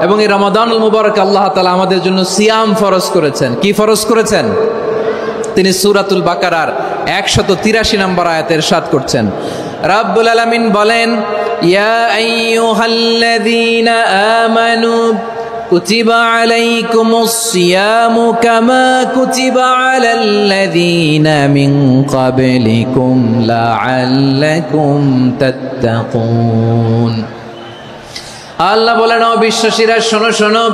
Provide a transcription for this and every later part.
এবং এই রমাদানুল মুবারক আল্লাহ তাআলা আমাদের জন্য সিয়াম ফরজ করেছেন। কি ফরজ করেছেন? তিনি সূরাতুল বাকারার 183 নম্বর আয়াতে ইরশাদ করছেন, রাব্বুল আলামিন বলেন, ইয়া আইয়ুহাল্লাযীনা আমানু কুতিবা আলাইকুমুস সিয়ামু কামা কুতিবা আলাল্লাযীনা মিন ক্বাবলিকুম লাআল্লাকুম তাত্তাকুন। আল্লাহ বলেন, ও বিশ্বাসীরা শোনো শোনো,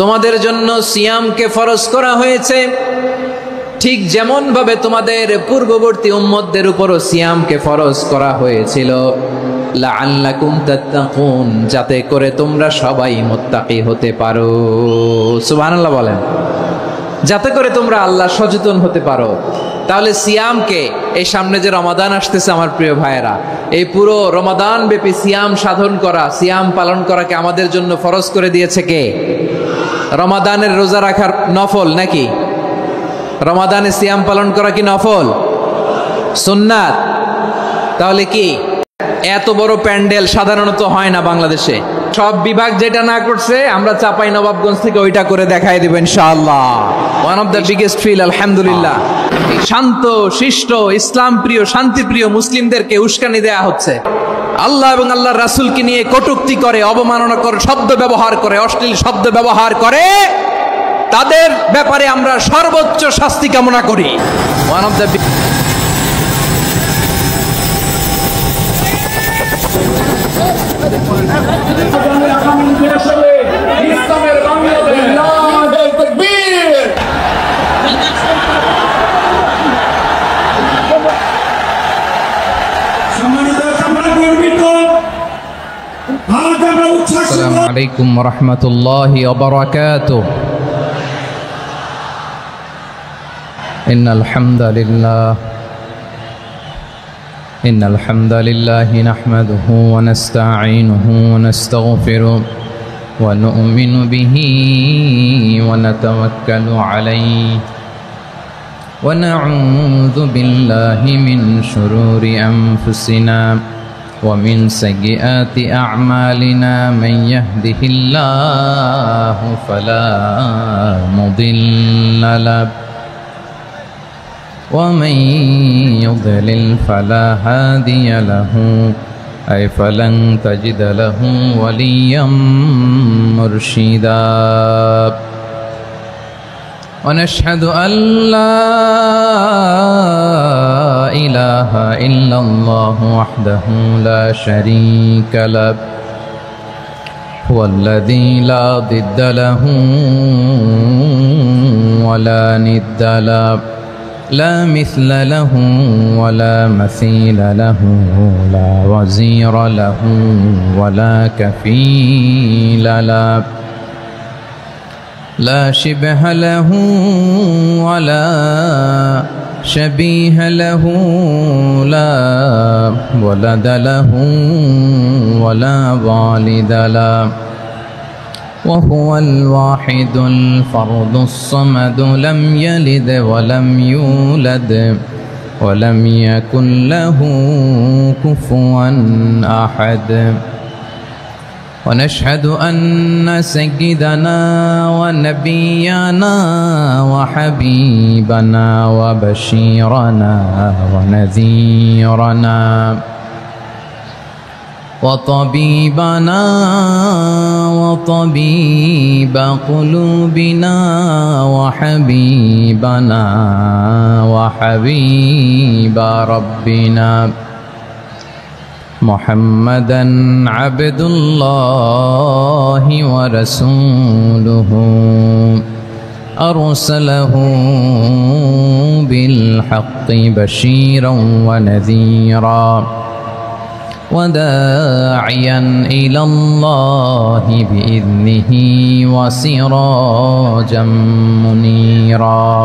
তোমাদের জন্য সিয়ামকে ফরজ করা হয়েছে, ঠিক যেমন ভাবে তোমাদের পূর্ববর্তী উম্মতদের উপরও সিয়ামকে ফরজ করা হয়েছিল, লাআল্লাকুম তাত্তাকুন, যাতে করে তোমরা সবাই মুত্তাকি হতে পারো। সুবহানাল্লাহ বলেন, যাতে করে তোমরা আল্লাহ সচেতন হতে পারো। তাহলে সিয়ামকে, এই সামনে যে রমাদান আসতেছে আমার প্রিয় ভাইয়েরা, এই পুরো রমাদান ব্যাপী সিয়াম সাধন করা, সিয়াম পালন করাকে আমাদের জন্য ফরজ করে দিয়েছে কে? রমাদানের রোজা রাখার নফল নাকি? রমাদানে সিয়াম পালন করা কি নফল? সুন্নাত। তাহলে কি এত বড় প্যান্ডেল সাধারণত হয় না বাংলাদেশে। সব বিভাগ যেটা না করছে আমরা চাপাই নবাবগঞ্জ থেকে ওইটা করে দেখাই দেব ইনশাআল্লাহ। One of the biggest feel, আলহামদুলিল্লাহ। শান্ত শিষ্ট ইসলাম প্রিয় শান্তিপ্রিয় মুসলিমদেরকে উস্কানি দেয়া হচ্ছে, আল্লাহ এবং আল্লাহর রাসূলকে নিয়ে কটূক্তি করে, অবমাননা করে, শব্দ ব্যবহার করে, অশ্লীল শব্দ ব্যবহার করে, তাদের ব্যাপারে আমরা সর্বোচ্চ শাস্তি কামনা করি। ওয়ান অফ দ্য আসসালামু আলাইকুম ওয়া রাহমাতুল্লাহি ওয়া বারাকাতুহু। ইন্নাল হামদালিল্লাহি নাহমাদুহু ওয়া নাস্তাঈনুহু ওয়া নাস্তাগফিরুহু ওয়া নু'মিনু বিহি ওয়া নাতাওয়াক্কালু আলাইহি ওয়া না'উযু বিল্লাহি মিন শুরুরি আনফুসিনা ومن سيئات أعمالنا من يهده الله فلا مضل له ومن يضلل فلا هادي له أي فلن تجد له وليا مرشدا ونشهد أن لا إله إلا الله وحده لا شريك له هو الذي لا ضد له ولا ند له لا مثل له ولا مثيل له لا وزير له ولا كفيل له لا شبه له ولا شبيه له لا ولد له ولا والد له وهو الواحد الفرد الصمد لم يلد ولم يولد ولم يكن له كفوا أحد ونشهد أن سيدنا ونبينا وحبيبنا وبشيرنا ونذيرنا وطبيبنا وطبيب قلوبنا وحبيبنا وحبيب ربنا محمدا عبد الله ورسوله أرسله بالحق بشيرا ونذيرا وداعيا إلى الله بإذنه وسراجا منيرا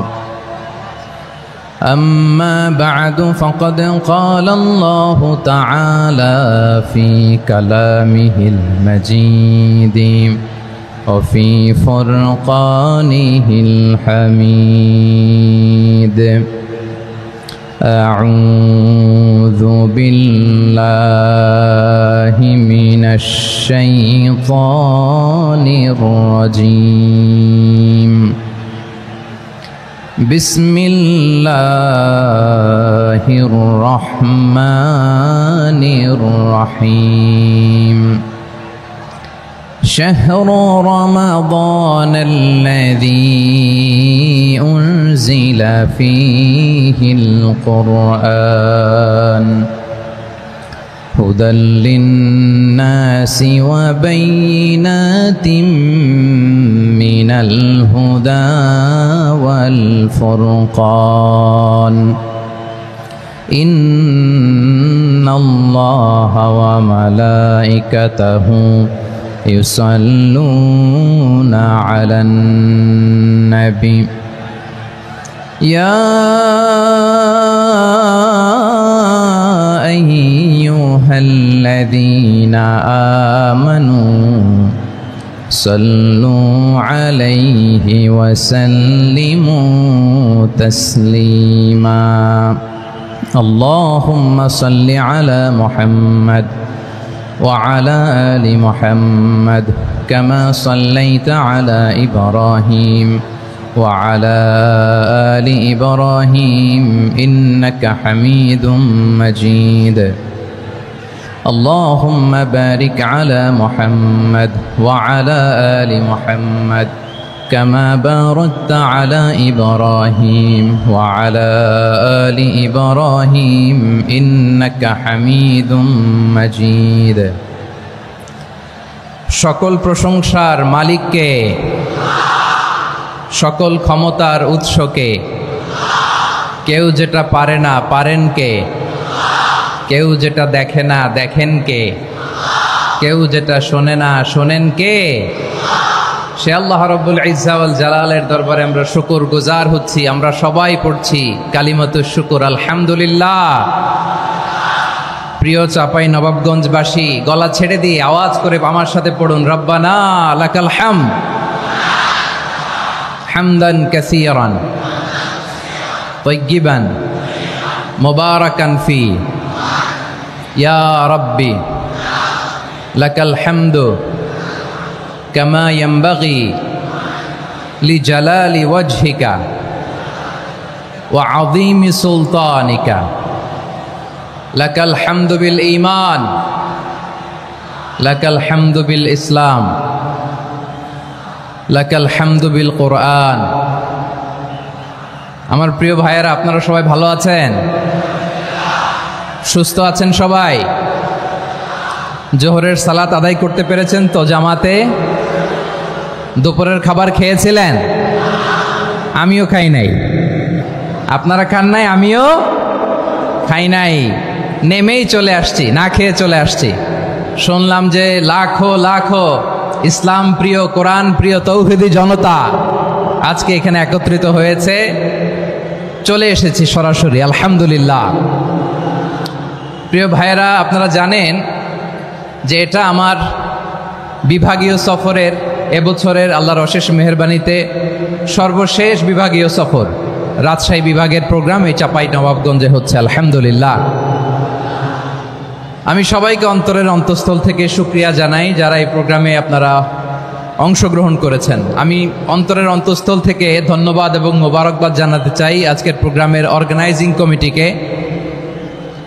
أما بعد فقد قال الله تعالى في كلامه المجيد وفي فرقانه الحميد أعوذ بالله من الشيطان الرجيم بسم الله الرحمن الرحيم شهر رمضان الذي أنزل فيه القرآن هدى للناس وبينات من الهدى والفرقان إن الله وملائكته يصلون على النبي يا أيها الذين آمنوا صلوا عليه وسلموا تسليما اللهم صل على محمد وعلى آل محمد كما صليت على إبراهيم وعلى آل إبراهيم إنك حميد مجيد اللهم بارك على محمد وعلى آل محمد كما باركت على إبراهيم وعلى آل إبراهيم إنك حميد مجيد সকল প্রশংসার মালিককে সকল ক্ষমতার উৎসকে কেউ যেটা পারে না পারেন কে কেউ যেটা দেখে না দেখেন কে কেউ যেটা শোনে না শোনেন কে সে আল্লাহ রাব্বুল ইজ্জা ওয়াল জালালের দরবারে আমরা শুকর গুজার হচ্ছি আমরা সবাই পড়ছি কালিমাতুশ শুকর আলহামদুলিল্লাহ প্রিয় চাপাই নবাবগঞ্জবাসী গলা ছেড়ে দিয়ে আওয়াজ করে আমার সাথে পড়ুন রব্বানা লাকাল হামদ হামদান কাসীরান তাইয়্যিবান মুবারাকান ফি ইয়া রাব্বি লাকাল হামদু কামা ইয়ানবাগি লিজালালি ওয়াজহিকা ওয়া আযীমি সুলতানিকা লাকাল হামদু বিল ঈমান লাকাল হামদু বিল ইসলাম লাকাল হামদু বিল কোরআন আমার প্রিয় ভাইয়েরা আপনারা সবাই ভালো আছেন সুস্থ আছেন সবাই জোহরের সালাত আদায় করতে পেরেছেন তো জামাতে দুপুরের খাবার খেয়েছিলেন আমিও খাই নাই আপনারা খান নাই আমিও খাই নাই নেমেই চলে আসছি না খেয়ে চলে আসছি শুনলাম যে লাখো লাখো ইসলাম প্রিয় কোরআন প্রিয় তৌহিদি জনতা আজকে এখানে একত্রিত হয়েছে চলে এসেছি সরাসরি আলহামদুলিল্লাহ প্রিয় ভাইয়েরা আপনারা জানেন যে এটা আমার বিভাগীয় সফরের এবছরের আল্লাহর অশেষ মেহেরবানিতে সর্বশেষ বিভাগীয় সফর রাজশাহী বিভাগের প্রোগ্রাম এই চাপাই নবাবগঞ্জে হচ্ছে আলহামদুলিল্লাহ আমি সবাইকে অন্তরের অন্তঃস্থল থেকে শুকরিয়া জানাই যারা এই প্রোগ্রামে আপনারা অংশগ্রহণ করেছেন আমি অন্তরের অন্তঃস্থল থেকে ধন্যবাদ এবং মোবারকবাদ জানাতে চাই আজকের প্রোগ্রামের অর্গানাইজিং কমিটিকে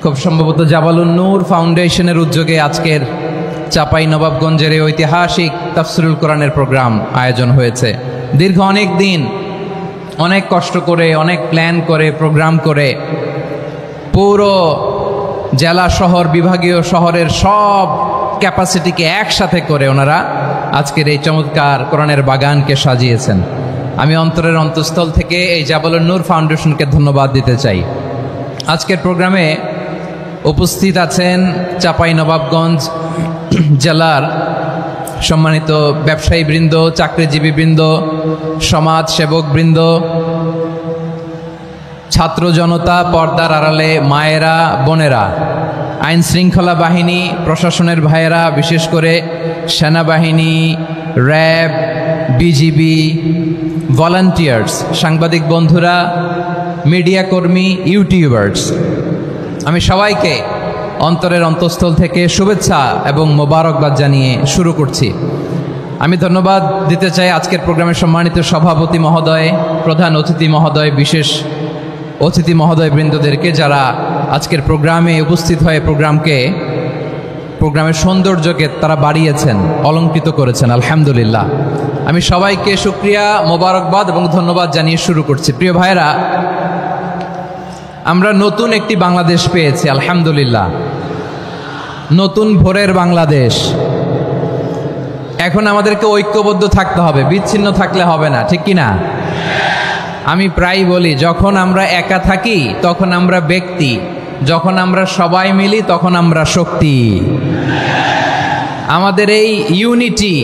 খুব সম্ভবত জাবালুন নূর ফাউন্ডেশনের উদ্যোগে আজকের চাপাই নবাবগঞ্জের এই ঐতিহাসিক তাফসিরুল কোরআনের প্রোগ্রাম আয়োজন হয়েছে দীর্ঘ অনেক দিন অনেক কষ্ট করে অনেক প্ল্যান করে প্রোগ্রাম করে পুরো জেলা শহর বিভাগীয় শহরের সব ক্যাপাসিটিকে একসাথে করে ওনারা আজকের এই চমৎকার কোরআনের বাগানকে সাজিয়েছেন আমি অন্তরের অন্তঃস্থল থেকে এই জাবালুন নূর ফাউন্ডেশনকে ধন্যবাদ দিতে চাই আজকের প্রোগ্রামে উপস্থিত আছেন চাঁপাইনবাবগঞ্জ জেলার সম্মানিত ব্যবসায়ী বৃন্দ, চাকরিজীবী বৃন্দ, সমাজ সেবক বৃন্দ, ছাত্র জনতা, পর্দার আড়ালে মায়েরা, বোনেরা, আইন শৃঙ্খলা বাহিনী, প্রশাসনের ভাইয়েরা, বিশেষ করে সেনাবাহিনী, র্যাব, বিজিবি, ভলান্টিয়ার্স, সাংবাদিক বন্ধুরা, মিডিয়া কর্মী, ইউটিউবার্স, আমি সবাইকে অন্তরের অন্তঃস্থল থেকে শুভেচ্ছা এবং মোবারকবাদ জানিয়ে শুরু করছি। আমি ধন্যবাদ দিতে চাই আজকের প্রোগ্রামের সম্মানিত সভাপতি মহোদয়, প্রধান অতিথি মহোদয়, বিশেষ অতিথি মহোদয় বৃন্দদেরকে, যারা আজকের প্রোগ্রামে উপস্থিত হয়ে প্রোগ্রামের সৌন্দর্যকে তারা বাড়িয়েছেন, অলঙ্কৃত করেছেন। আলহামদুলিল্লাহ, আমি সবাইকে শুকরিয়া, মোবারকবাদ এবং ধন্যবাদ জানিয়ে শুরু করছি। প্রিয় ভাইরা, আমরা নতুন একটি বাংলাদেশ পেয়েছি আলহামদুলিল্লাহ, নতুন ভোরের বাংলাদেশ। এখন আমাদেরকে ঐক্যবদ্ধ থাকতে হবে, বিচ্ছিন্ন থাকলে হবে না, ঠিক কি না? আমি প্রায় বলি, যখন আমরা একা থাকি তখন আমরা ব্যক্তি, যখন আমরা সবাই মিলি তখন আমরা শক্তি। আমাদের এই ইউনিটি,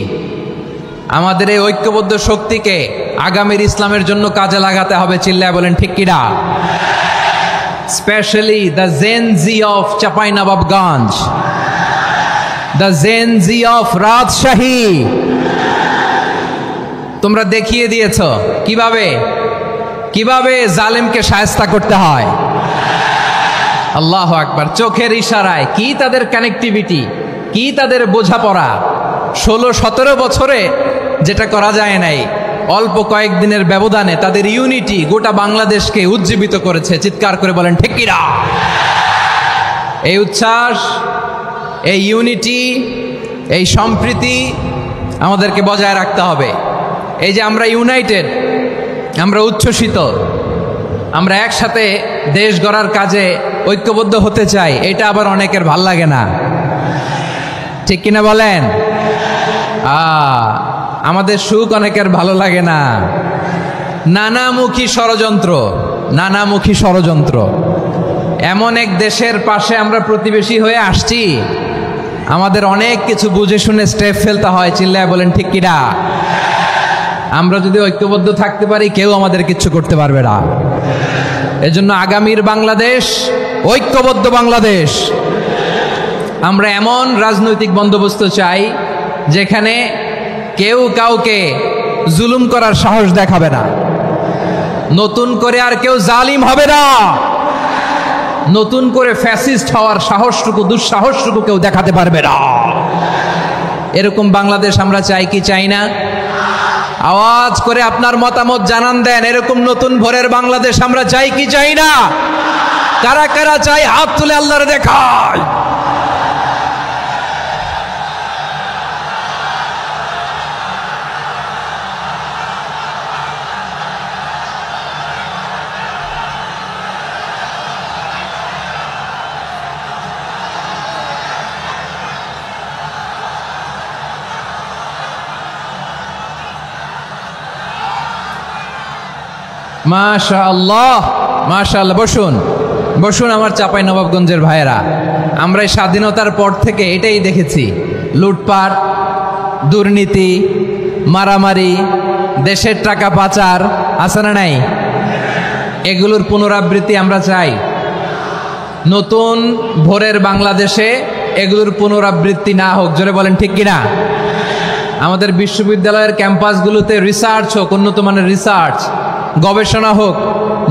আমাদের এই ঐক্যবদ্ধ শক্তিকে আগামীর ইসলামের জন্য কাজে লাগাতে হবে। চিল্লায় বলেন ঠিক কিনা? Specially the Gen Z of Chapainawabganj, the Gen Z of Rajshahi, তোমরা দেখিয়ে দিয়েছ কিভাবে জালেমকে শায়েস্তা করতে হয়। আল্লাহু আকবার। চোখের ইশারায় কি তাদের কানেক্টিভিটি, কি তাদের বোঝাপড়া। 16-17 বছরে যেটা করা যায় নাই, অল্প কয়েকদিনের ব্যবধানে তাদের ইউনিটি গোটা বাংলাদেশকে উজ্জীবিত করেছে। চিৎকার করে বলেন ঠিক কিনা? এই উচ্ছ্বাস, এই ইউনিটি, এই সম্প্রীতি আমাদেরকে বজায় রাখতে হবে। এই যে আমরা ইউনাইটেড, আমরা উচ্ছ্বসিত, আমরা একসাথে দেশ গড়ার কাজে ঐক্যবদ্ধ হতে চাই, এটা আবার অনেকের ভাল লাগে না, ঠিক কিনা বলেন? আমাদের সুখ অনেকের ভালো লাগে না। নানামুখী ষড়যন্ত্র। এমন এক দেশের পাশে আমরা প্রতিবেশী হয়ে আসছি, আমাদের অনেক কিছু বুঝে শুনে স্টেপ ফেলতে হয়। চিল্লায় বলেন ঠিক কিনা? আমরা যদি ঐক্যবদ্ধ থাকতে পারি, কেউ আমাদের কিচ্ছু করতে পারবে না। এজন্য আগামীর বাংলাদেশ ঐক্যবদ্ধ বাংলাদেশ। আমরা এমন রাজনৈতিক বন্দোবস্ত চাই যেখানে কেউ কাউকে জুলুম করার সাহস দেখাবে না, নতুন করে আর কেউ জালিম হবে না, নতুন করে ফ্যাসিস্ট হওয়ার সাহসটুকু, দুঃসাহসটুকু কেউ দেখাতে পারবে না। এরকম বাংলাদেশ আমরা চাই কি চাই না? আওয়াজ করে আপনার মতামত জানান দেন। এরকম নতুন ভোরের বাংলাদেশ আমরা চাই কি চাই না? কারা কারা চাই হাত তুলে আল্লাহরে দেখায়। মাশাআল্লাহ, মাশাআল্লাহ। বসুন আমার চাঁপাইনবাবগঞ্জের ভাইয়েরা। আমরা এই স্বাধীনতার পর থেকে এটাই দেখেছি, লুটপাট, দুর্নীতি, মারামারি, দেশের টাকা পাচার, আছে না নাই? এগুলোর পুনরাবৃত্তি আমরা চাই। নতুন ভোরের বাংলাদেশে এগুলোর পুনরাবৃত্তি না হোক। জোরে বলেন ঠিক কিনা? আমাদের বিশ্ববিদ্যালয়ের ক্যাম্পাসগুলোতে রিসার্চ হোক, উন্নত মানের রিসার্চ, গবেষণা হোক,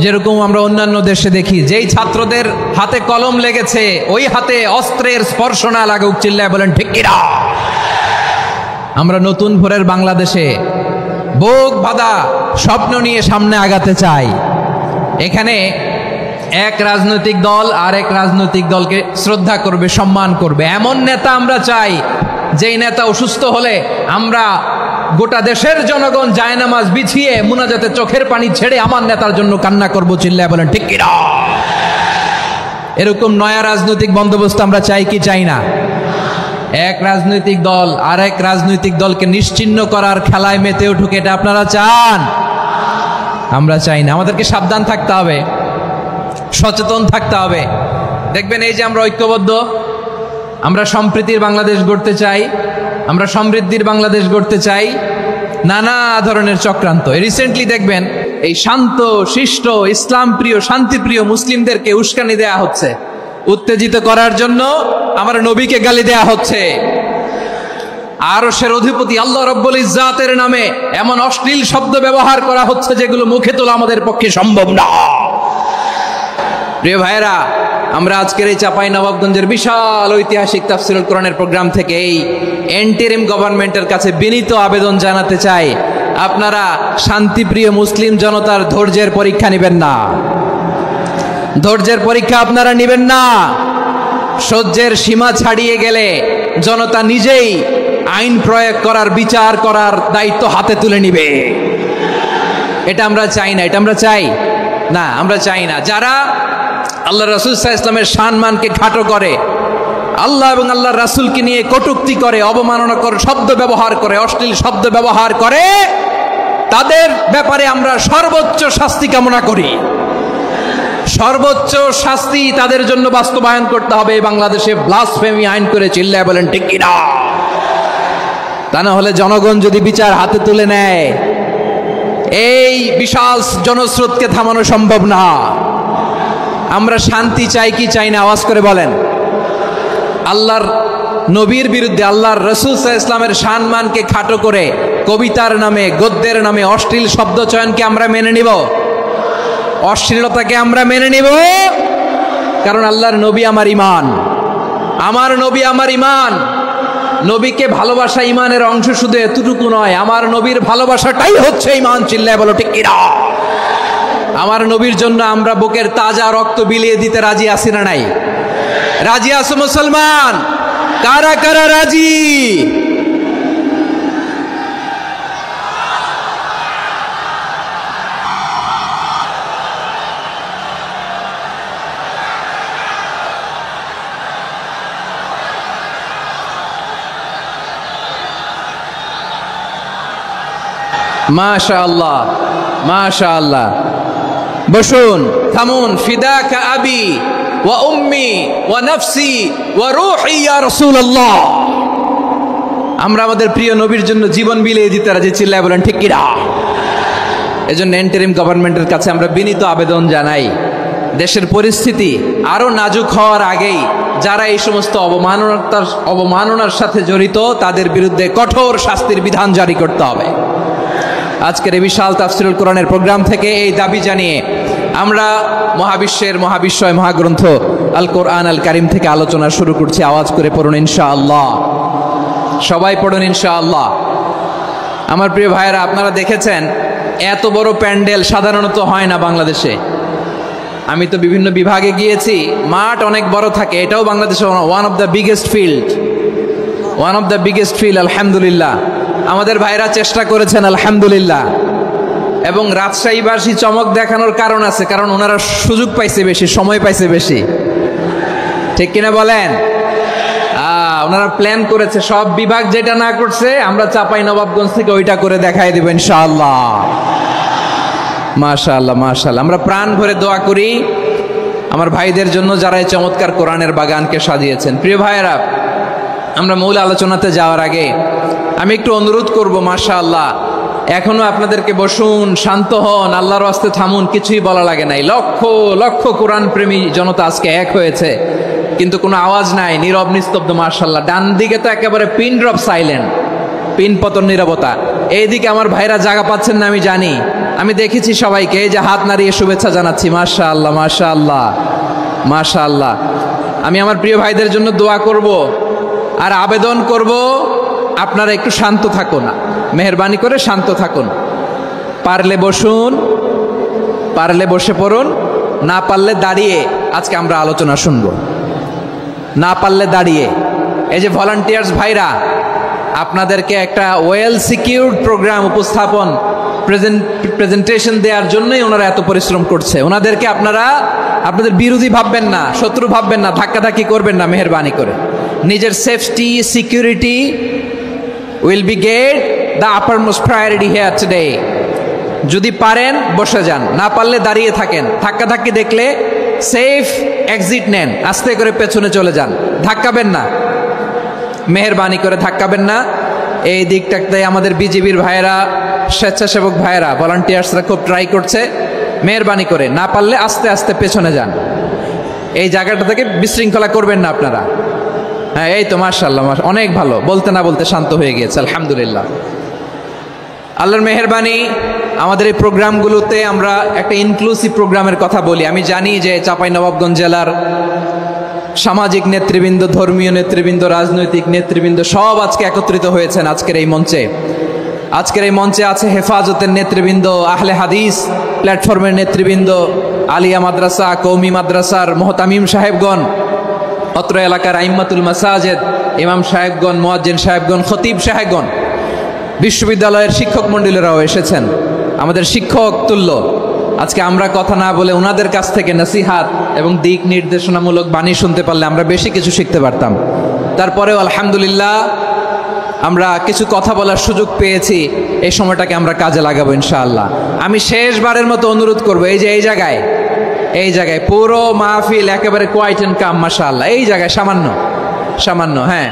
যেরকম আমরা অন্যান্য দেশে দেখি। যেই ছাত্রদের হাতে কলম লেগেছে, ওই হাতে অস্ত্রের স্পর্শ না লাগুক। চিল্লায় বলেন ঠিক কিনা? আমরা নতুন ভোরের বাংলাদেশে বুক বাঁধা স্বপ্ন নিয়ে সামনে আগাতে চাই। এখানে এক রাজনৈতিক দল আর এক রাজনৈতিক দলকে শ্রদ্ধা করবে, সম্মান করবে, এমন নেতা আমরা চাই যেই নেতা অসুস্থ হলে আমরা গোটা দেশের জনগণ জায়নামাজ বিছিয়ে মুনাজাতে চোখের পানি ছেড়ে আমার নেতার জন্য কান্না করবো। চিল্লায় বলেন ঠিক কিনা? এরকম নয়া রাজনৈতিক বন্দোবস্ত আমরা চাই কি চাই না? এক রাজনৈতিক দল আর এক রাজনৈতিক দলকে নিশ্চিহ্ন করার খেলায় মেতে উঠুক, এটা আপনারা চান? আমরা চাই না। আমাদেরকে সাবধান থাকতে হবে, সচেতন থাকতে হবে। দেখবেন এই যে আমরা ঐক্যবদ্ধ, আমরা সম্প্রীতির বাংলাদেশ গড়তে চাই, আমরা সমৃদ্ধির বাংলাদেশ গড়তে চাই। নানা ধরনের চক্রান্ত, রিসেন্টলি দেখবেন এই শান্ত শিষ্ট ইসলাম প্রিয় শান্তিপ্রিয় মুসলিমদেরকে উস্কানি দেয়া হচ্ছে, উত্তেজিত করার জন্য আমার নবীকে গালি দেয়া হচ্ছে। আরশের অধিপতি আল্লাহ রব্বুল ইজ্জাতের নামে এমন অশ্লীল শব্দ ব্যবহার করা হচ্ছে যেগুলো মুখে তোলা আমাদের পক্ষে সম্ভব না। প্রিয় ভাইরা, আমরা আজকের এই চাঁপাইনবাবগঞ্জের বিশাল ঐতিহাসিক তাফসীরুল কোরআনের প্রোগ্রাম থেকে এই এন্টারিম গভর্নমেন্টের কাছে বিনীত আবেদন জানাতে চাই, আপনারা শান্তিপ্রিয় মুসলিম জনতার ধৈর্যের পরীক্ষা নেবেন না। ধৈর্যের পরীক্ষা আপনারা নেবেন না। সহ্যের সীমা ছাড়িয়ে গেলে জনতা নিজেই আইন প্রয়োগ করার, বিচার করার দায়িত্ব হাতে তুলে নিবে। এটা আমরা চাই না। এটা আমরা চাই না, আমরা চাই না। যারা আল্লাহ রাসূল সাল্লাল্লাহু আলাইহি ওয়াসাল্লামের সম্মানকে খাটো করে, আল্লাহ এবং আল্লাহর রাসূলকে নিয়ে কটূক্তি করে, অবমাননা করে, শব্দ ব্যবহার করে, অশ্লীল শব্দ ব্যবহার করে, তাদের ব্যাপারে আমরা সর্বোচ্চ শাস্তি কামনা করি। সর্বোচ্চ শাস্তি তাদের জন্য বাস্তবায়ন করতে হবে। বাংলাদেশে ব্লাসফেমি আইন করে চিল্লায় বলেন ঠিক কিনা? তা না হলে জনগণ যদি বিচার হাতে তুলে নেয়, এই বিশাল জনস্রোতকে থামানো সম্ভব না। আমরা শান্তি চাই কি চাই না? আওয়াজ করে বলেন। আল্লাহর নবীর বিরুদ্ধে, আল্লাহর রাসূল সাল্লাল্লাহু আলাইহি ওয়াসাল্লামের সম্মানকে খাটো করে কবিতার নামে, গদ্যের নামে অশ্লীল শব্দ চয়নকে আমরা মেনে নিব? অশ্লীলতাকে আমরা মেনে নিব? কারণ আল্লাহর নবী আমার ঈমান, আমার নবী আমার ঈমান। নবীকে ভালোবাসা ঈমানের অংশ, শুধু এতটুকু নয়, আমার নবীর ভালোবাসাটাই হচ্ছে ঈমান। চিল্লায় বলো ঠিক কিনা? আমার নবীর জন্য আমরা বুকের তাজা রক্ত বিলিয়ে দিতে রাজি আছি না নাই? রাজি আছো মুসলমান? কারা কারা রাজি? মাশাআল্লাহ, মাশাআল্লাহ। বসুন, থামুন। ফিদাকা আবি ওয়া উম্মি ওয়া নাফসি ওয়া রূহি ইয়া রাসূলুল্লাহ। আমরা আমাদের প্রিয় নবীর জন্য জীবন বিলিয়ে দিতে রাজি। চিল্লায় বলেন ঠিক কিনা? এজন্য ইন্টারিম গভর্নমেন্টের কাছে আমরা বিনীত আবেদন জানাই, দেশের পরিস্থিতি আরো নাজুক হওয়ার আগেই যারা এই সমস্ত অবমাননার সাথে জড়িত, তাদের বিরুদ্ধে কঠোর শাস্তির বিধান জারি করতে হবে। আজকের এই বিশাল তাফসীরুল কোরআনের প্রোগ্রাম থেকে এই দাবি জানিয়ে আমরা মহাবিশ্বের মহাবিশ্বয় মহাগ্রন্থ আল কোরআন আল কারিম থেকে আলোচনা শুরু করছি। আওয়াজ করে পড়ুন ইনশাআল্লাহ। সবাই পড়ুন ইনশাআল্লাহ। আমার প্রিয় ভাইয়েরা, আপনারা দেখেছেন এত বড় প্যান্ডেল সাধারণত হয় না বাংলাদেশে। আমি তো বিভিন্ন বিভাগে গিয়েছি, মাঠ অনেক বড় থাকে। এটাও বাংলাদেশে one of the biggest field. আলহামদুলিল্লাহ, আমাদের ভাইরা চেষ্টা করেছেন আলহামদুলিল্লাহ। এবং রাজশাহীবাসী চমক দেখানোর কারণ আছে, কারণ ওনারা সুযোগ পাইছে বেশি, সময় পাইছে বেশি। ঠিক কিনা বলেন? ওনারা প্ল্যান করেছে, সব বিভাগ যেটা না করছে আমরা চাঁপাইনবাবগঞ্জ থেকে ওইটা করে দেখাই দেব ইনশাআল্লাহ। মাশাআল্লাহ, মাশাআল্লাহ। আমরা প্রাণ ভরে দোয়া করি আমার ভাইদের জন্য, যারা এই চমৎকার কোরআনের বাগানকে সাজিয়েছেন। প্রিয় ভাইয়েরা, আমরা মূল আলোচনাতে যাওয়ার আগে আমি একটু অনুরোধ করব, মাশাআল্লাহ, এখনো আপনাদেরকে বসুন, শান্ত হন, আল্লাহর ওয়াস্তে থামুন, কিছুই বলা লাগে নাই। লক্ষ লক্ষ কোরআন প্রেমী জনতা আজকে এক হয়েছে, কিন্তু কোনো আওয়াজ নাই, নীরব নিস্তব্ধ। মাশাআল্লাহ। ডান দিকে তো একেবারে পিন ড্রপ সাইলেন্ট, পিন পতন নীরবতা। এইদিকে আমার ভাইরা জায়গা পাচ্ছেন না আমি জানি, আমি দেখেছি সবাইকে। এই যে হাত নাড়িয়ে শুভেচ্ছা জানাচ্ছি। মাশাআল্লাহ, মাশাআল্লাহ, মাশাআল্লাহ। আমি আমার প্রিয় ভাইদের জন্য দোয়া করব আর আবেদন করব, আপনারা একটু শান্ত থাকুন, মেহেরবানি করে শান্ত থাকুন। পারলে বসুন, পারলে বসে পড়ুন, না পারলে দাঁড়িয়ে আজকে আমরা আলোচনা শুনব। না পারলে দাঁড়িয়ে। এই যে ভলান্টিয়ার্স ভাইরা, আপনাদেরকে একটা ওয়েল সিকিউরড প্রোগ্রাম উপস্থাপন, প্রেজেন্টেশন দেওয়ার জন্যই ওনারা এত পরিশ্রম করছে। ওনাদেরকে আপনারা আপনাদের বিরোধী ভাববেন না, শত্রু ভাববেন না, ধাক্কাধাক্কি করবেন না, মেহেরবানি করে। নিজের safety, security will be get the uppermost priority here today. যদি পারেন বসে যান, না পারলে দাঁড়িয়ে থাকেন। ধাক্কাধাক্কি দেখলে সেফ এক্সিট নেন, আস্তে করে পেছনে চলে যান, ধাক্কাবেন না, মেহেরবানি করে ধাক্কাবেন না। এই দিকটাতে আমাদের বিজিবির ভাইয়েরা, স্বেচ্ছাসেবক ভাইয়েরা, ভলান্টিয়ার্সরা খুব ট্রাই করছে। মেহেরবানি করে না পারলে আস্তে আস্তে পেছনে যান। এই জায়গাটা থেকে বিশৃঙ্খলা করবেন না আপনারা। হ্যাঁ, এই তো মাশাআল্লাহ, অনেক ভালো। বলতে না বলতে শান্ত হয়ে গিয়েছে, আলহামদুলিল্লাহ। আল্লাহর মেহেরবানি, আমাদের এই প্রোগ্রামগুলোতে আমরা একটা ইনক্লুসিভ প্রোগ্রামের কথা বলি। আমি জানি যে চাঁপাইনবাবগঞ্জ জেলার সামাজিক নেতৃবৃন্দ, ধর্মীয় নেতৃবৃন্দ, রাজনৈতিক নেতৃবৃন্দ সব আজকে একত্রিত হয়েছেন আজকের এই মঞ্চে। আজকের এই মঞ্চে আছে হেফাজতের নেতৃবৃন্দ, আহলে হাদিস প্ল্যাটফর্মের নেতৃবৃন্দ, আলিয়া মাদ্রাসা, কৌমি মাদ্রাসার মোহতামিম সাহেবগণ, অত্র এলাকার আইম্মাতুল মাসাজিদ, ইমাম সাহেবগণ, মুয়াজ্জিন সাহেবগণ, খতিব সাহেবগণ, বিশ্ববিদ্যালয়ের শিক্ষক মণ্ডলীরাও এসেছেন। আমাদের শিক্ষক তুল্য আজকে আমরা কথা না বলে ওনাদের কাছ থেকে নসিহাত এবং দিক নির্দেশনামূলক বাণী শুনতে পারলে আমরা বেশি কিছু শিখতে পারতাম। তারপরেও আলহামদুলিল্লাহ আমরা কিছু কথা বলার সুযোগ পেয়েছি। এই সময়টাকে আমরা কাজে লাগাবো ইনশাআল্লাহ। আমি শেষবারের মতো অনুরোধ করবো, এই যে এই জায়গায় পুরো মাহফিল একেবারে কোয়াইট এন্ড কাম, মাশাআল্লাহ। এই জায়গায় সামান্য হ্যাঁ,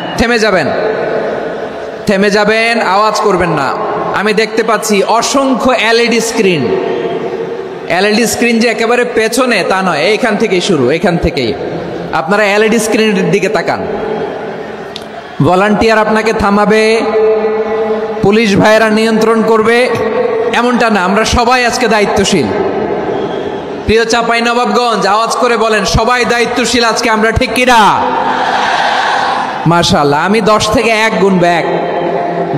থেমে যাবেন, আওয়াজ করবেন না। আমি দেখতে পাচ্ছি অসংখ্য এলইডি স্ক্রিন যে একেবারে পেছনে তা নয়, এইখান থেকেই শুরু, এখান থেকেই আপনারা এলইডি স্ক্রিনের দিকে তাকান। ভলান্টিয়ার আপনাকে থামাবে, পুলিশ ভাইয়েরা নিয়ন্ত্রণ করবে এমনটা না, আমরা সবাই আজকে দায়িত্বশীল। প্রিয় চাঁপাইনবাবগঞ্জ, আওয়াজ করে বলেন সবাই দায়িত্বশীল আজকে আমরা, ঠিক কিনা? মাশাআল্লাহ। আমি 10 থেকে 1 গুনবো,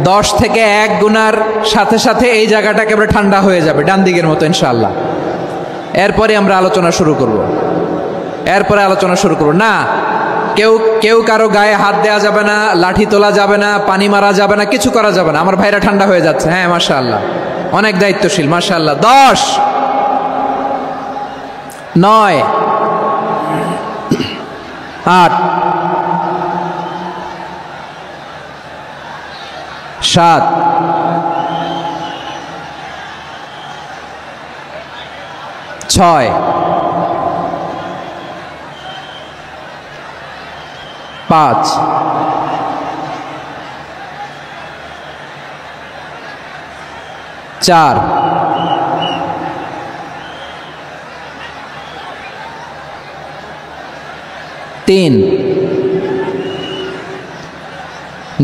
10 থেকে 1 গুনার সাথে সাথে এই জায়গাটা একেবারে ঠান্ডা হয়ে যাবে, ডান দিকের মতো ইনশাআল্লাহ। এরপরে আমরা আলোচনা শুরু করব। না, কেউ কারো গায়ে হাত দেওয়া যাবে না, লাঠি তোলা যাবে না, পানি মারা যাবে না, কিছু করা যাবে না। আমার ভাইরা ঠান্ডা হয়ে যাচ্ছে। হ্যাঁ মাশাআল্লাহ, অনেক দায়িত্বশীল, মাশাআল্লাহ। 10, 9, 8, 7, 6, 5, 4, 3,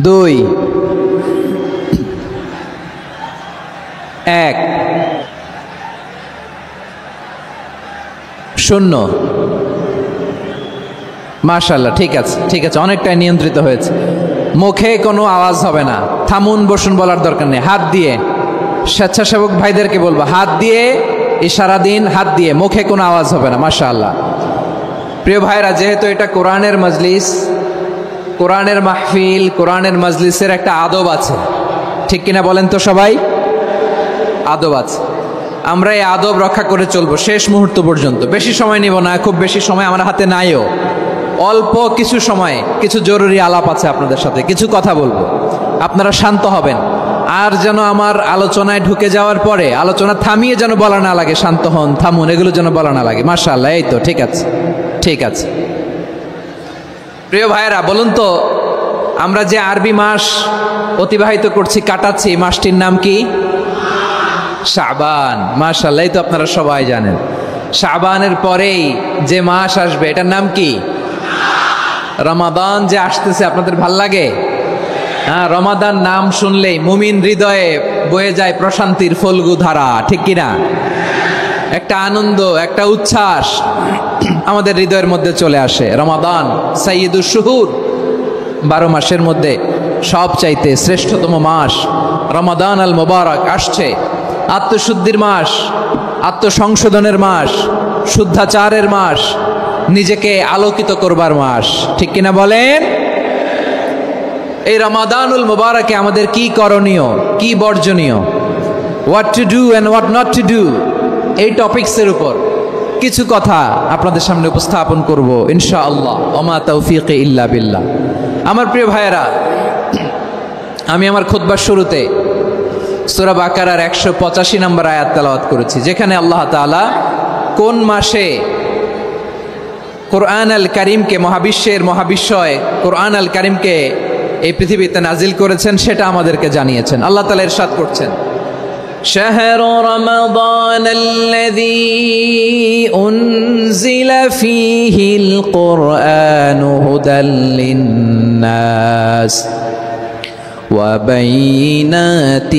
2, 1, 0। মাশাআল্লাহ, ঠিক আছে, অনেকটাই নিয়ন্ত্রিত হয়েছে। মুখে কোনো আওয়াজ হবে না, থামুন বসুন বলার দরকার নেই। হাত দিয়ে, স্বেচ্ছাসেবক ভাইদেরকে বলবো, হাত দিয়ে ইশারা দিন, হাত দিয়ে, মুখে কোনো আওয়াজ হবে না। মাশাআল্লাহ। প্রিয় ভাইরা, যেহেতু এটা কোরআনের মজলিস, কোরআনের মাহফিল, কোরআনের মজলিসের একটা আদব আছে, ঠিক কিনা বলেন তো সবাই? আদব আছে, আমরা এই আদব রক্ষা করে চলবো শেষ মুহূর্ত পর্যন্ত। বেশি সময় নিব না, খুব বেশি সময় আমার হাতে নাইও। অল্প কিছু সময় কিছু জরুরি আলাপ আছে আপনাদের সাথে, কিছু কথা বলবো, আপনারা শান্ত হবেন। আর যেন আমার আলোচনায় ঢুকে যাওয়ার পরে আলোচনা থামিয়ে যেন বলা না লাগে শান্ত হন, থামুন, এগুলো যেন বলা না লাগে। মাশাআল্লাহ, এই তো ঠিক আছে। প্রিয় ভাইয়েরা, বলুন তো, আমরা যে আরবি মাস অতিবাহিত করছি, কাটাচ্ছি, মাসটির নাম কি? শাবান। মাশাআল্লাহ, এই তো আপনারা সবাই জানেন। শাবানের পরেই যে মাস আসবে এটার নাম কি? রমাদান যে আসতেছে, আপনাদের ভাল লাগে? হ্যাঁ, রমাদান নাম শুনলেই মুমিন হৃদয়ে বয়ে যায় প্রশান্তির ফল্গু ধারা, ঠিক কিনা? একটা আনন্দ, একটা উচ্ছ্বাস আমাদের হৃদয়ের মধ্যে চলে আসে। রমাদান সাইয়্যিদুশ শুহুর, 12 মাসের মধ্যে সবচাইতে শ্রেষ্ঠতম মাস রমাদান আল মুবারক আসছে। আত্মশুদ্ধির মাস, আত্মসংশোধনের মাস, শুদ্ধাচারের মাস, নিজেকে আলোকিত করবার মাস, ঠিক কিনা বলেন? এই রমাদানুল মুবারকে আমাদের কি করণীয়, কি বর্জনীয়, what to do and what not to do, এই টপিকসের উপর কিছু কথা আপনাদের সামনে উপস্থাপন করব ইনশাআল্লাহ। ওমা তাওফীকি ইল্লা বিল্লাহ। আমার প্রিয় ভাইয়েরা, আমি আমার খুতবার শুরুতে সূরা বাকারার 185 নম্বর আয়াত তেলাওয়াত করেছি, যেখানে আল্লাহ তাআলা কোন মাসে কোরআন আল কারীমকে, মহাবিশ্বের মহাবিশ্বয় কোরআন আল কারীমকে এই পৃথিবীতে নাজিল করেছেন সেটা আমাদেরকে জানিয়েছেন। আল্লাহ তাআলা ইরশাদ করছেন, শাহরু রমাদান আল্লাযী উনজিলা ফীহিল কুরআনু হুদাল লিন্নাস وبينات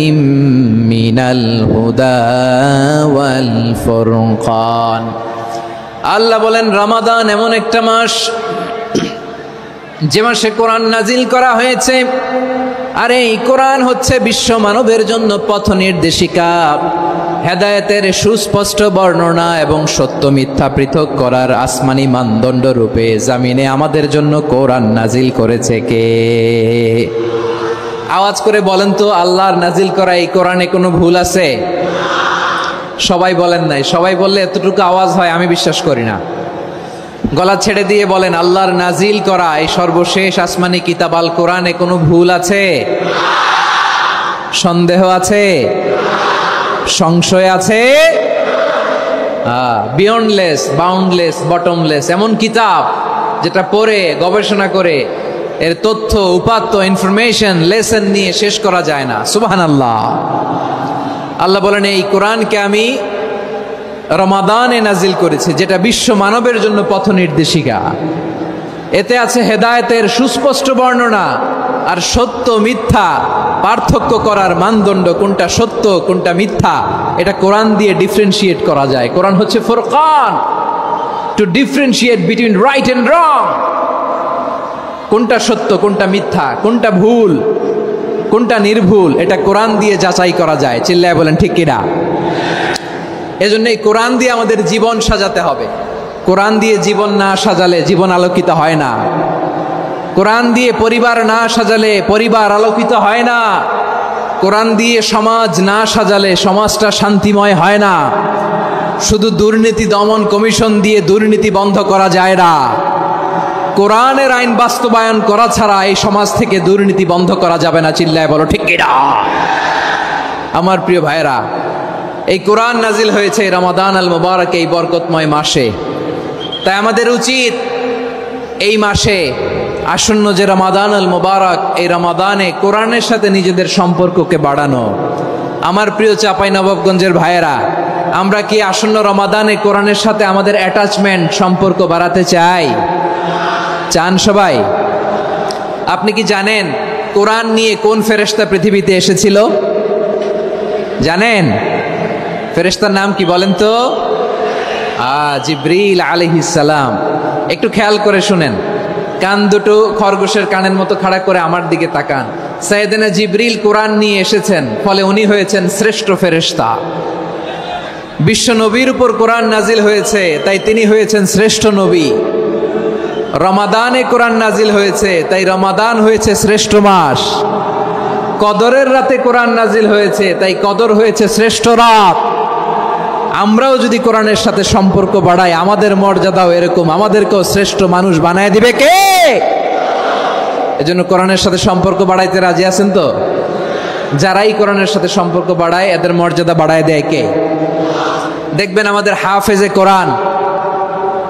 من الهدى والفرقان। আল্লাহ বলেন রমাদান এমন একটা মাস যে মাসে কোরআন নাজিল করা হয়েছে, আর এই কোরআন হচ্ছে বিশ্ব মানবের জন্য পথ নির্দেশিকা, হেদায়েতের সুস্পষ্ট বর্ণনা এবং সত্য মিথ্যা পৃথক করার আসমানি মানদণ্ড রূপে জামিনে আমাদের জন্য কোরআন নাজিল করেছে কে? আওয়াজ করে বলেন তো, আল্লাহর নাজিল করা এই কোরআনে কোনো ভুল আছে? সবাই বলেন নাই। সবাই বললে এতটুকু আওয়াজ হয় আমি বিশ্বাস করি না। গলা ছেড়ে দিয়ে বলেন, আল্লাহর নাজিল করা এই সর্বশেষ আসমানি কিতাব আল কোরআনে কোনো ভুল আছে? সন্দেহ আছে? সংশয় আছে? বিয়ন্ডলেস, বাউন্ডলেস, বটমলেস এমন কিতাব যেটা পড়ে গবেষণা করে এর তথ্য উপাত্ত ইনফরমেশন লেসন নিয়ে শেষ করা যায় না। সুবহানাল্লাহ। আল্লাহ বলেন এই কোরআনকে আমি রমাদানে নাজিল করেছি, যেটা বিশ্ব মানবের জন্য পথ নির্দেশিকা। এতে আছে হেদায়েতের সুস্পষ্ট বর্ণনা আর সত্য মিথ্যা পার্থক্য করার মানদণ্ড, কোনটা সত্য কোনটা মিথ্যা এটা কোরআন দিয়ে ডিফারেন্সিয়েট করা যায়। কোরআন হচ্ছে ফুরকান, to differentiate between right and wrong. কোনটা সত্য কোনটা মিথ্যা, কোনটা ভুল কোনটা নির্ভুল, এটা কোরআন দিয়ে যাচাই করা যায়। চিল্লায় বলেন ঠিক কিনা? এজন্য এই কোরআন দিয়ে আমাদের জীবন সাজাতে হবে। কোরআন দিয়ে জীবন না সাজালে জীবন আলোকিত হয় না। কোরআন দিয়ে পরিবার না সাজালে পরিবার আলোকিত হয় না। কোরআন দিয়ে সমাজ না সাজালে সমাজটা শান্তিময় হয় না। শুধু দুর্নীতি দমন কমিশন দিয়ে দুর্নীতি বন্ধ করা যায় না। কোরআনের আইন বাস্তবায়ন করা ছাড়া এই সমাজ থেকে দুর্নীতি বন্ধ করা যাবে না। চিল্লায় বলো ঠিক কিনা? আমার প্রিয় ভাইরা, এই কোরআন নাজিল হয়েছে রমাদান আল মুবারক, এই বরকতময় মাসে। তাই আমাদের উচিত এই মাসে আসন্ন যে রমাদান আল মুবারক, এই রমাদানে কোরআনের সাথে নিজেদের সম্পর্ককে বাড়ানো। আমার প্রিয় চাঁপাইনবাবগঞ্জের ভাইয়েরা, আমরা কি আসন্ন রমাদানে কোরআনের সাথে আমাদের অ্যাটাচমেন্ট সম্পর্ক বাড়াতে চাই? চান সবাই? আপনি কি জানেন কোরআন নিয়ে কোন ফেরেশতা পৃথিবীতে এসেছিল? জানেন? ফেরেশতার নাম কি বলেন তো? জিবরিল আলাইহিস সালাম। একটু খেয়াল করে শুনেন, কান দুটো খরগোশের কানের মতো খাড়া করে আমার দিকে তাকান। সাইয়েদনা জিবরিল কোরআন নিয়ে এসেছেন, ফলে উনি হয়েছেন শ্রেষ্ঠ ফেরেশতা। বিশ্ব নবীর উপর কোরআন নাজিল হয়েছে, তাই তিনি হয়েছেন শ্রেষ্ঠ নবী। রমাদানে কোরআন নাজিল হয়েছে, তাই রমাদান হয়েছে শ্রেষ্ঠ মাস। কদরের রাতে কোরআন নাজিল হয়েছে, তাই কদর হয়েছে শ্রেষ্ঠ রাত। আমরাও যদি কোরআনের সাথে সম্পর্ক বাড়াই, আমাদের মর্যাদাও এরকম, আমাদেরকেও শ্রেষ্ঠ মানুষ বানায় দিবে কে? এজন্য কোরআনের সাথে সম্পর্ক বাড়াইতে রাজি আছেন তো? যারাই কোরআনের সাথে সম্পর্ক বাড়ায় এদের মর্যাদা বাড়ায় দেয় কে? দেখবেন আমাদের হাফেজে কোরআন,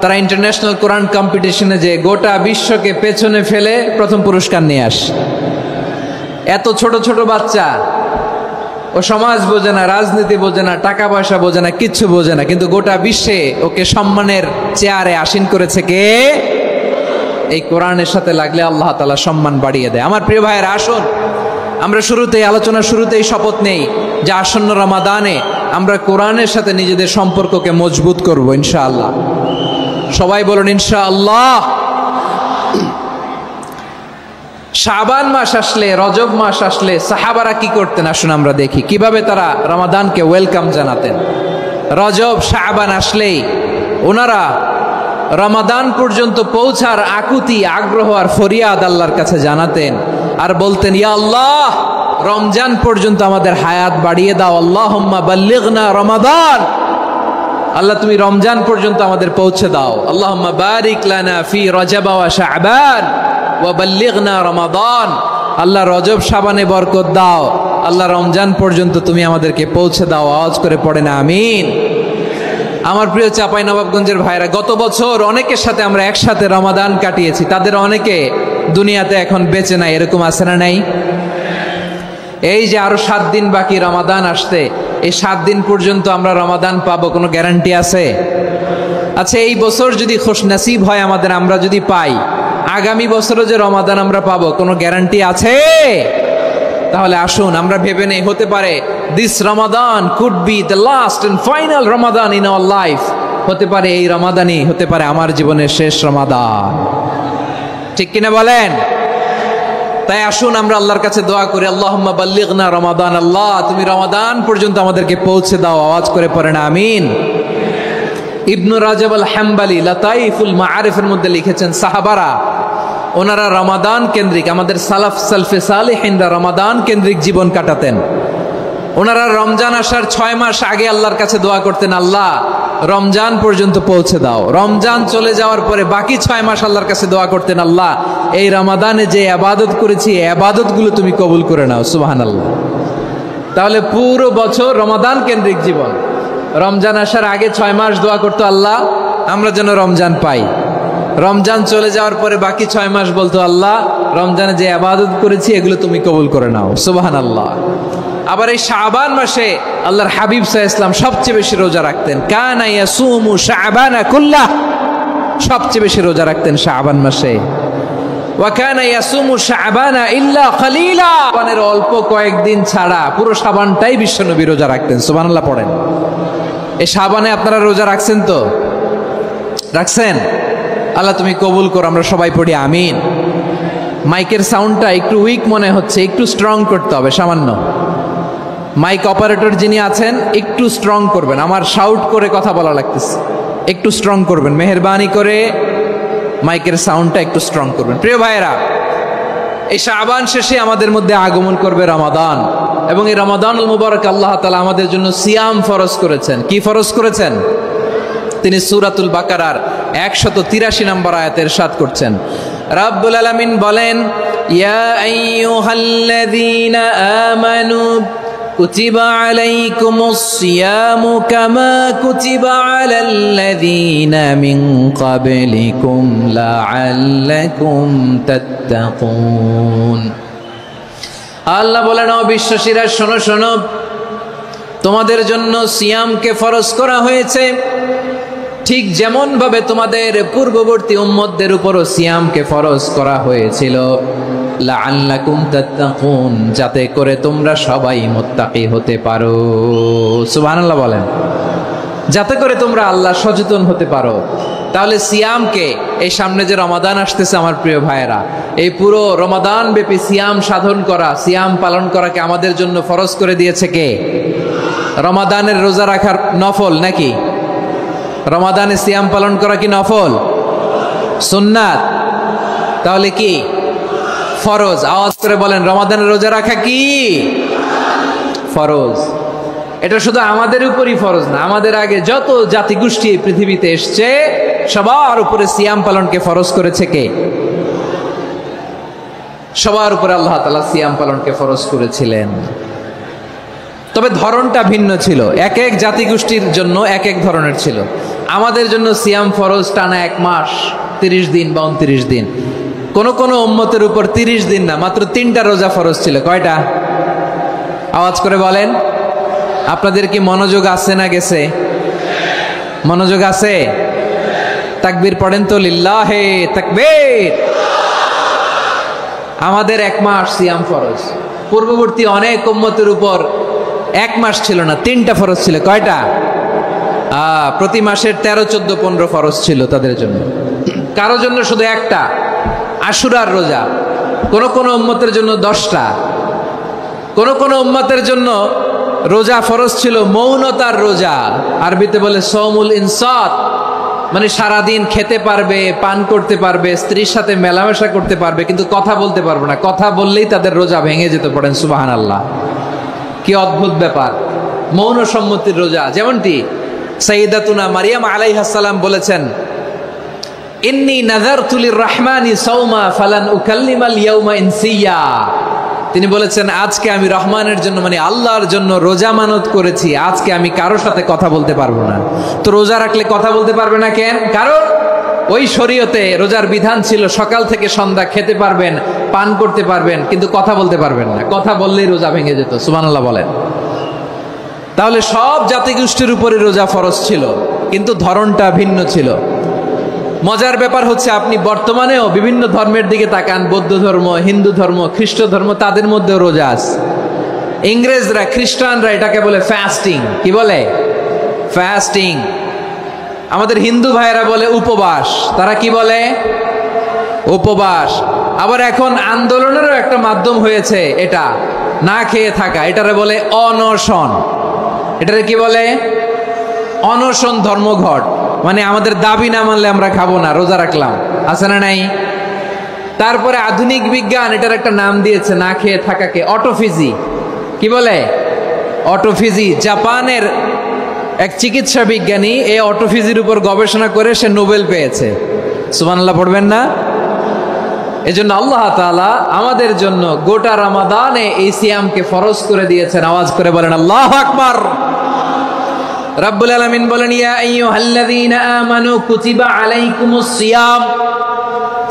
তারা ইন্টারন্যাশনাল কোরআন কম্পিটিশনে যে গোটা বিশ্বকে পেছনে ফেলে প্রথম পুরস্কার নিয়ে আসে। এত ছোট ছোট বাচ্চা, ও সমাজ বোঝে না, রাজনীতি বোঝে না, টাকা পয়সা বোঝে না, কিচ্ছু বোঝে না, কিন্তু গোটা বিশ্বে ওকে সম্মানের চেয়ারে আসীন করেছে কে? এই কোরআনের সাথে লাগলে আল্লাহ তাআলা সম্মান বাড়িয়ে দেয়। আমার প্রিয় ভাইয়েরা, আসুন আমরা আলোচনার শুরুতেই শপথ নেই যে আসন্ন রমাদানে আমরা কোরআনের সাথে নিজেদের সম্পর্ককে মজবুত করব ইনশাআল্লাহ। সবাই বলুন ইনশাআল্লাহ। শাবান মাস আসলে, রজব মাস আসলে সাহাবারা কি করতেন? আসুন আমরা দেখি কিভাবে তারা রমাদানকে ওয়েলকাম জানাতেন। রজব শাবান আসলেই ওনারা রমাদান পর্যন্ত পৌঁছার আকুতি, আগ্রহ আর ফরিয়াদ আল্লাহর কাছে জানাতেন আর বলতেন, ইয়া আল্লাহ, রমজান পর্যন্ত আমাদের হায়াত বাড়িয়ে দাও। আল্লাহুম্মা বাল্লিগনা রমাদান, আল্লাহ তুমি রমজান পর্যন্ত আমাদের পৌঁছে দাও। আল্লাহুম্মা বারিক লানা ফি রজব ওয়া শাবান ওয়া বাল্লিগনা রমাদান, আল্লাহ রজব শাবানে বরকত দাও, আল্লাহ রমজান পর্যন্ত তুমি আমাদেরকে পৌঁছে দাও। আওয়াজ করে পড়েন আমিন। আমার প্রিয় চাঁপাইনবাবগঞ্জের ভাইরা, গত বছর অনেকের সাথে আমরা একসাথে রমাদান কাটিয়েছি, তাদের অনেকে দুনিয়াতে এখন বেঁচে নাই, এরকম আছে না নাই? এই যে আরো 7 দিন বাকি রমাদান আসতে, এই 7 দিন পর্যন্ত আমরা রমাদান পাবো, কোনো গ্যারান্টি আছে? আচ্ছা, এই বছর যদি খুশনসিব হয় আমাদের, আমরা যদি পাই, আগামী বছরও যে রমাদান আমরা পাবো, কোনো গ্যারান্টি আছে? তাহলে আসুন আমরা ভেবে নেই, হতে পারে this Ramadan could be the last and final Ramadan in our life. হতে পারে এই রমাদানই হতে পারে আমার জীবনের শেষ রমাদান। ঠিক কিনা বলেন? তাই আসুন আমরা আল্লাহর কাছে দোয়া করি, আল্লাহুম্মা বাল্লিগনা রমাদান। আল্লাহ তুমি রমাদান পর্যন্ত আমাদেরকে পৌঁছে দাও। আওয়াজ করে পড়েন আমিন। ইবনু রাজব আল হাম্বালি লাতাইফুল মাআরিফের মধ্যে লিখেছেন, সাহাবারা ওনারা রমাদান কেন্দ্রিক, আমাদের সালাফ সালফে সালেহিনরা রমাদান কেন্দ্রিক জীবন কাটাতেন। ওনারা রমজান আসার 6 মাস আগে আল্লাহর কাছে দোয়া করতেন, আল্লাহ রমজান পর্যন্ত পৌঁছে দাও। রমজান চলে যাওয়ার পরে বাকি 6 মাস আল্লাহর কাছে দোয়া করতেন, আল্লাহ এই রমাদানে যে ইবাদত করেছি এই ইবাদতগুলো তুমি কবুল করে নাও। সুবহানাল্লাহ। তাহলে পুরো বছর রমাদান কেন্দ্রিক জীবন। রমজান আসার আগে 6 মাস দোয়া করতো, আল্লাহ আমরা যেন রমজান পাই। রমজান চলে যাওয়ার পরে বাকি 6 মাস বলতো, আল্লাহ রমজানে যে ইবাদত করেছি এগুলো তুমি কবুল করে নাও। সুবহানাল্লাহ। আবার এই শাবান মাসে আল্লাহর হাবিব সাল্লাল্লাহু আলাইহি ওয়াসাল্লাম সবচেয়ে বেশি রোজা রাখতেন। কানা ইয়াসুমু শাবানা কুল্লাহ, সবচেয়ে বেশি রোজা রাখতেন শাবান মাসে। ওয়া কানা ইয়াসুমু শাবানা ইল্লা কলিলা, শাবানের অল্প কয়েকদিন ছাড়া পুরো শাবানটাই বিশ্বনবী রোজা রাখতেন। সুবহানাল্লাহ পড়েন। এই শাবানে আপনারা রোজা রাখছেন তো? রাখছেন? আল্লাহ তুমি কবুল করো। আমরা সবাই পড়ি আমিন। মাইকের সাউন্ডটা একটু উইক মনে হচ্ছে, একটু স্ট্রং করতে হবে সামান্য। মাইক অপারেটর যিনি আছেন একটু স্ট্রং করবেন, আমার শাউট করে কথা বলা লাগতেছে, একটু স্ট্রং করবেন মেহেরবানি করে। মাইকের সাউন্ডটা একটু স্ট্রং করবেন। প্রিয় ভাইয়েরা, এই শাবান শেষে আমাদের মধ্যে আগমন করবে রমাদান, এবং এই রমাদানুল মুবারক আল্লাহ তাআলা আমাদের জন্য সিয়াম ফরজ করেছেন। কি ফরজ করেছেন? তিনি সূরাতুল বাকারার 183 নম্বর আয়াতে ইরশাদ করছেন, রাব্বুল আলামিন বলেন, ইয়া আইয়ুহাল্লাযীনা আমানু কুতিবা আলাইকুমুস সিয়ামু কামা কুতিবা আলাল্লাযীনা মিন ক্বাবলিকুম লাআল্লাকুম তাত্তাকুন। আল্লাহ বলেন, ও বিশ্বাসীরা শোনো শোনো, তোমাদের জন্য সিয়ামকে ফরজ করা হয়েছে ঠিক যেমন ভাবে তোমাদের পূর্ববর্তী উম্মতদের উপরও সিয়ামকে ফরজ করা হয়েছিল, লাআল্লাকুম তাত্তাকুন, যাতে করে তোমরা সবাই মুত্তাকি হতে পারো। সুবহানাল্লাহ বলেন। যাতে করে তোমরা আল্লাহ সচেতন হতে পারো। তাহলে সিয়ামকে, এই সামনে যে রমাদান আসতেছে আমার প্রিয় ভাইয়েরা, এই পুরো রমাদান ব্যাপী সিয়াম সাধন করা, সিয়াম পালন করাকে আমাদের জন্য ফরজ করে দিয়েছে কে? রমাদানের রোজা রাখার নফল নাকি? রমাদানে সিয়াম পালন করা কি নফল? সুন্নাত। তাহলে কি ফরজ? আওয়াজ করে বলেন, রমাদানের রোজা রাখা কি ফরজ? এটা শুধু আমাদের উপরই ফরজ না, আমাদের আগে যত জাতিগোষ্ঠী এই পৃথিবীতে এসছে সবার উপরে সিয়াম পালনকে ফরজ করেছে কে? সবার উপরে আল্লাহ তাআলা সিয়াম পালনকে ফরজ করেছিলেন। তবে ধরনটা ভিন্ন ছিল, এক এক জাতিগোষ্ঠীর জন্য এক এক ধরনের ছিল। আমাদের জন্য সিয়াম ফরজ টানা 1 মাস 30 দিন বা 29 দিন। কোন কোন উম্মতের উপর 30 দিন না, মাত্র 3টা রোজা ফরজ ছিল। কয়টা? আওয়াজ করে বলেন। আপনাদের কি মনোযোগ আছে না গেছে? মনোযোগ আছে? তাকবীর পড়েন তো, লিল্লাহে তাকবীর। আমাদের 1 মাস সিয়াম ফরজ। পূর্ববর্তী অনেক উম্মতের উপর 1 মাস ছিল না, 3টা ফরজ ছিল। কয়টা? প্রতি মাসের 13, 14, 15 ফরজ ছিল তাদের জন্য। কারো জন্য শুধু একটা, আশুরার রোজা। কোন কোন উম্মতের জন্য 10টা। কোন কোন উম্মতের জন্য রোজা ফরজ ছিল মৌনতার রোজা, আরবিতে বলে সৌমুল ইনসাত, মানে সারাদিন খেতে পারবে, পান করতে পারবে, স্ত্রীর সাথে মেলামেশা করতে পারবে, কিন্তু কথা বলতে পারবে না। কথা বললেই তাদের রোজা ভেঙে যেতে। পড়েন সুবহানাল্লাহ। কি অদ্ভুত ব্যাপার! মৌন সম্মতির রোজা। যেমনটি সাইয়্যিদাতুনা মারিয়াম আলাইহিস সালাম বলেছেন, ইন্নী নাযারতু লির-রাহমানি সাওমা ফালান উকাল্লিমাল ইয়াওমা ইনসিয়া। তিনি বলেছেন, আজকে আমি রহমানের জন্য, মানে আল্লাহর জন্য রোজা মানত করেছি, আজকে আমি কারোর সাথে কথা বলতে পারবো না। তো রোজা রাখলে কথা বলতে পারবে না কেন? কারণ ওই শরীয়তে রোজার বিধান ছিল সকাল থেকে সন্ধ্যা খেতে পারবেন, পান করতে পারবেন, কিন্তু কথা বলতে পারবেন না। কথা বললেই রোজা ভেঙে যেত। সুবহানাল্লাহ বলেন। তাহলে সব জাতিগোষ্ঠীর উপরে রোজা ফরজ ছিল, কিন্তু ধরনটা ভিন্ন ছিল। মজার ব্যাপার হচ্ছে আপনি বর্তমানেও বিভিন্ন ধর্মের দিকে তাকান, বৌদ্ধ ধর্ম, হিন্দু ধর্ম, খ্রিস্ট ধর্ম, তাদের মধ্যেও রোজা আছে। ইংরেজরা, খ্রিস্টানরা এটাকে বলে ফাস্টিং। কি বলে? ফাস্টিং। আমাদের হিন্দু ভাইয়েরা বলে উপবাস। তারা কি বলে? উপবাস। আবার এখন আন্দোলনেরও একটা মাধ্যম হয়েছে এটা, না খেয়ে থাকা, এটারে বলে অনশন। এটারে কি বলে? অনশন ধর্মঘট। মানে আমাদের দাবি না মানলে আমরা খাবো না, রোজা রাখলাম। আছে না নাই? তারপরে আধুনিক বিজ্ঞান এটার একটা নাম দিয়েছে না খেয়ে থাকাকে, অটোফিজি। কি বলে? অটোফিজি। জাপানের এক চিকিৎসা বিজ্ঞানী এই অটোফিজির উপর গবেষণা করে সে নোবেল পেয়েছে। সুবহানাল্লাহ পড়বেন না? এজন্য আল্লাহ তাআলা আমাদের জন্য গোটা রমাদানে এই সিয়ামকে ফরজ করে দিয়েছেন। আওয়াজ করে বলেন আল্লাহু আকবার। রাব্বুল আলামিন বলেন, ইয়া আইয়ুহাল্লাযীনা আমানু কুতিবা আলাইকুমুস সিয়াম,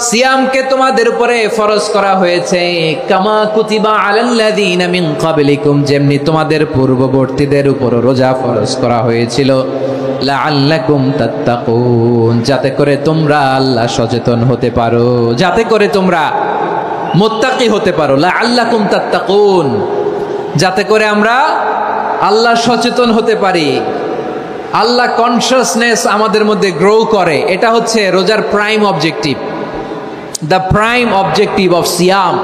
সিয়ামকে তোমাদের উপরে ফরজ করা হয়েছে, কামা কুতিবা আলাল্লাযীনা মিন ক্বাবলিকুম, যেমনি তোমাদের পূর্ববর্তীদের উপর রোজা ফরজ করা হয়েছিল, লাআল্লাকুম তাত্তাকুন, যাতে করে তোমরা আল্লাহ সচেতন হতে পারো, যাতে করে তোমরা মুত্তাকি হতে পারো। লাআল্লাকুম তাত্তাকুন, যাতে করে আমরা আল্লাহ সচেতন হতে পারি, আল্লাহ কনসিয়াসনেস আমাদের মধ্যে গ্রো করে। এটা হচ্ছে রোজার prime objective, the prime objective of সিয়াম।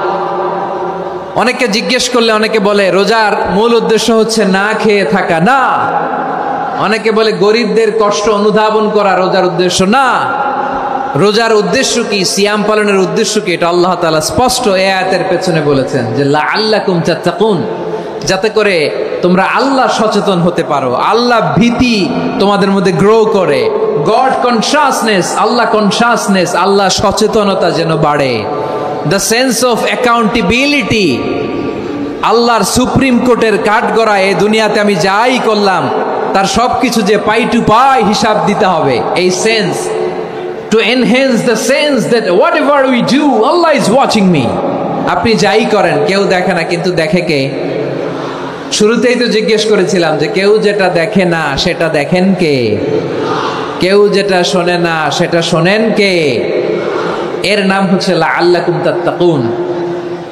অনেকে জিজ্ঞেস করলে অনেকে বলে রোজার মূল উদ্দেশ্য হচ্ছে না খেয়ে থাকা। না। অনেকে বলে গরিবদের কষ্ট অনুধাবন করা রোজার উদ্দেশ্য। না। রোজার উদ্দেশ্য কি, সিয়াম পালনের উদ্দেশ্য কি, এটা আল্লাহ তাআলা স্পষ্ট এই আয়াতের পেছনে বলেছেন যে লাআল্লাকুম তাত্তাকুন, যাতে করে তোমরা আল্লাহ সচেতন হতে পারো, আল্লাহ ভীতি তোমাদের মধ্যে গ্রো করে, গড কনসিয়াসনেস, আল্লাহ কনসিয়াসনেস, আল্লাহ সচেতনতা যেন বাড়ে, দ্য সেন্স অফ অ্যাকাউন্টেবিলিটি। আল্লাহর সুপ্রিম কোর্টের কাঠগড়া এই দুনিয়াতে আমি যাই করলাম তার সবকিছু যে পাই টু পাই হিসাব দিতে হবে, এই sense, to enhance the sense that what ever we do Allah is watching me. আপনি যাই করেন কেউ দেখে না, কিন্তু দেখে কে? শুরুতেই তো জিজ্ঞেস করেছিলাম যে কেউ যেটা দেখে না সেটা দেখেন কে? কেউ যেটা শোনে না সেটা শোনেন কে? এর নাম হচ্ছে লাআল্লাকুম তাত্তাকুন,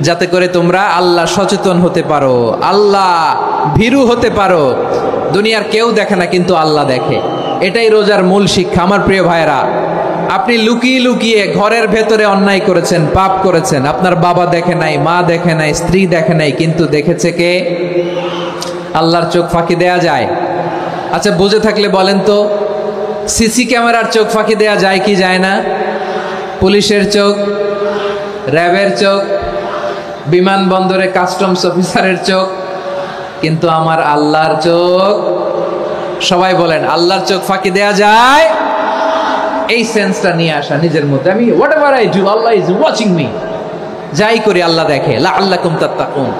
যাতে করে তোমরা আল্লাহ সচেতন হতে পারো, আল্লাহ ভীরু হতে পারো। দুনিয়ার কেউ দেখে না, কিন্তু আল্লাহ দেখে। এটাই রোজার মূল শিক্ষা। আমার প্রিয় ভাইরা, আপনি লুকিয়ে লুকিয়ে ঘরের ভেতরে অন্যায় করেছেন, পাপ করেছেন, আপনার বাবা দেখে নাই, মা দেখে নাই, স্ত্রী দেখে নাই, কিন্তু দেখেছে কে? আল্লাহর চোখ ফাঁকি দেয়া যায়? আচ্ছা, বুঝে থাকলে বলেন তো, সিসি ক্যামেরার চোখ ফাঁকি দেয়া যায় কি যায় না? পুলিশের চোখ, র্যাবের চোখ, বিমানবন্দরে কাস্টমস অফিসারের চোখ, কিন্তু আমার আল্লাহর চোখ? সবাই বলেন, আল্লাহর চোখ ফাঁকি দেয়া যায়? এই সেন্সটা নিয়ে আসা নিজের মধ্যে, আমি what ever I do Allah is watching me, যাই করি আল্লাহ দেখে। লাআল্লাকুম তাত্তাকুন।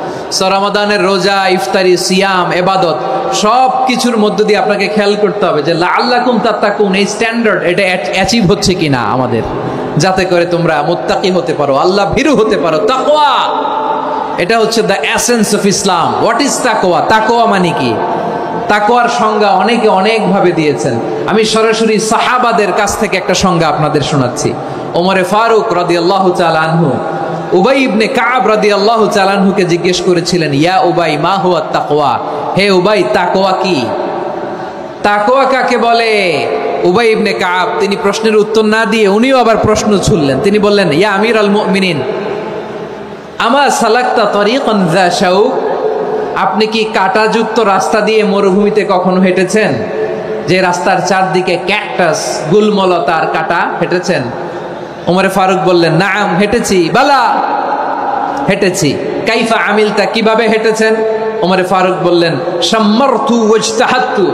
রমাদানের রোজা, ইফতারি, সিয়াম, ইবাদত সব কিছুর মধ্য দিয়ে আপনাকে খেয়াল করতে হবে যে লাআল্লাকুম তাত্তাকুন এই স্ট্যান্ডার্ড এটা অ্যাচিভ হচ্ছে কিনা আমাদের, যাতে করে তোমরা মুত্তাকি হতে পারো, আল্লাহ ভীরু হতে পারো। তাকওয়া, এটা হচ্ছে the essence of Islam. What is তাকওয়া? তাকওয়া মানে কি? তাকওয়ার সংজ্ঞা অনেকে অনেক ভাবে দিয়েছেন। আমি সরাসরি সাহাবাদের কাছ থেকে একটা সংজ্ঞা আপনাদের শোনাচ্ছি। ওমরে ফারুক রাদিয়াল্লাহু তাআলা আনহু উবাই ইবনে কাব রাদিয়াল্লাহু তাআলা আনহুকে জিজ্ঞেস করেছিলেন, ইয়া উবাই মা হুয়া তাকওয়া, হে উবাই তাকওয়া কি? তাকওয়া কাকে বলে? উবাই ইবনে কাব তিনি প্রশ্নের উত্তর না দিয়ে উনিও আবার প্রশ্ন ছুড়লেন। তিনি বললেন, ইয়া আমিরাল মুমিনিন আমা সালাকতা তরিকান যা শাউক, আপনি কি কাঁটাযুক্ত রাস্তা দিয়ে মরুভূমিতে কখনো হেঁটেছেন? যে রাস্তার চারদিকে ক্যাকটাস, গুলমলতার কাঁটা, হেঁটেছেন? ওমরে ফারুক বললেন, নাম হেঁটেছি। বালা, হেঁটেছি। কাইফা আমিলতা, কিভাবে হেঁটেছেন? ওমরে ফারুক বললেন, শাম্মারতু ওয়াজতাহাতু,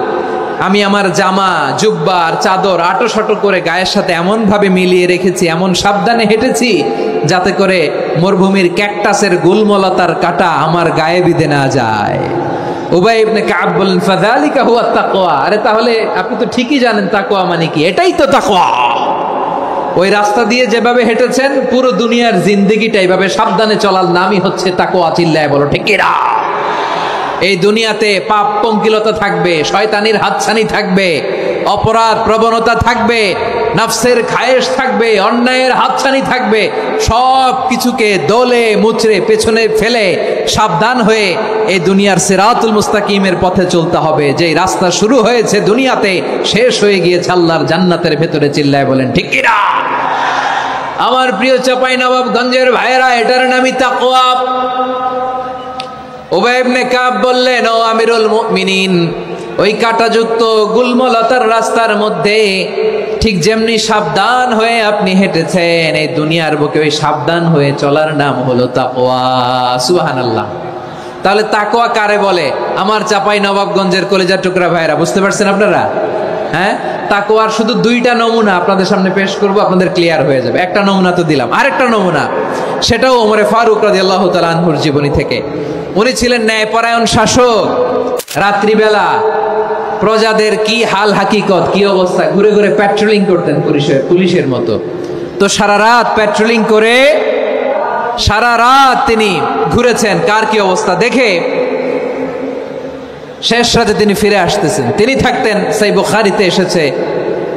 আমি আমার জামা, জুব্বা আর চাদর আটোসাটো করে গায়ের সাথে এমন ভাবে মিলিয়ে রেখেছি, এমন সাবধানে হেঁটেছি যাতে করে মরুভূমির ক্যাকটাসের গুলমলতার কাঁটা আমার গায়ে বিঁধে না যায়। উবাই ইবনে কাব বললেন, ফাযালিকা হুয়া তাকওয়া। আরে তাহলে আপনি তো ঠিকই জানেন তাকওয়া মানে কি, এটাই তো তাকওয়া। ওই রাস্তা দিয়ে যেভাবে হেঁটেছেন পুরো দুনিয়ার জিন্দেগিটা এইভাবে সাবধানে চলার নামই হচ্ছে তাকওয়া। চিল্লায় বলো ঠিক কিনা? এই দুনিয়াতে পাপ পঙ্কিলতা থাকবে, শয়তানির হাতছানি থাকবে, অপরাধ প্রবণতা থাকবে, নফসের খায়েশ থাকবে, অন্যায়ের হাতছানি থাকবে, সব কিছুকে দলে মুচড়ে পেছনে ফেলে সাবধান হয়ে এই দুনিয়ার সিরাতুল মুস্তাকিমের পথে চলতে হবে। যেই রাস্তা শুরু হয়েছে দুনিয়াতে, শেষ হয়ে গিয়েছে আল্লাহর জান্নাতের ভেতরে। চিল্লায় বলেন ঠিক কি না? আমার প্রিয় চাঁপাইনবাবগঞ্জের ভাইয়েরা, এটার নামই তাকওয়া। উবাই ইবনে কাব বললেন, ও আমিরুল মুমিনিন, ওই কাঁটাযুক্ত গুলমলতার রাস্তার মধ্যে ঠিক যেমনি সাবধান হয়ে আপনি হেঁটেছেন, এই দুনিয়ার বুকে ওই সাবধান হয়ে চলার নাম হলো তাকওয়া। সুবহানাল্লাহ। তাহলে তাকওয়া কারে বলে? আমার চাঁপাইনবাবগঞ্জের কলিজার টুকরা ভাইয়েরা, বুঝতে পারছেন আপনারা? হ্যাঁ, তাকওয়ার শুধু দুইটা নমুনা আপনাদের সামনে পেশ করব, আপনাদের ক্লিয়ার হয়ে যাবে। একটা নমুনা তো দিলাম, আরেকটা নমুনা, সেটাও ওমরে ফারুক রাদিয়াল্লাহু তাআলা আনহুর জীবনী থেকে। উনি ছিলেন ন্যায়পরায়ণ শাসক। রাত্রিবেলা প্রজাদের কি হাল হাকিকত, কি অবস্থা, ঘুরে ঘুরে প্যাট্রোলিং করতেন পুলিশের মতো। তো সারা রাত প্যাট্রোলিং করে সারা রাত তিনি ঘুরেছেন কার কি অবস্থা দেখে। শেষ রাতে তিনি ফিরে আসতেছেন। তিনি থাকতেন, সেই বুখারীতে এসেছে,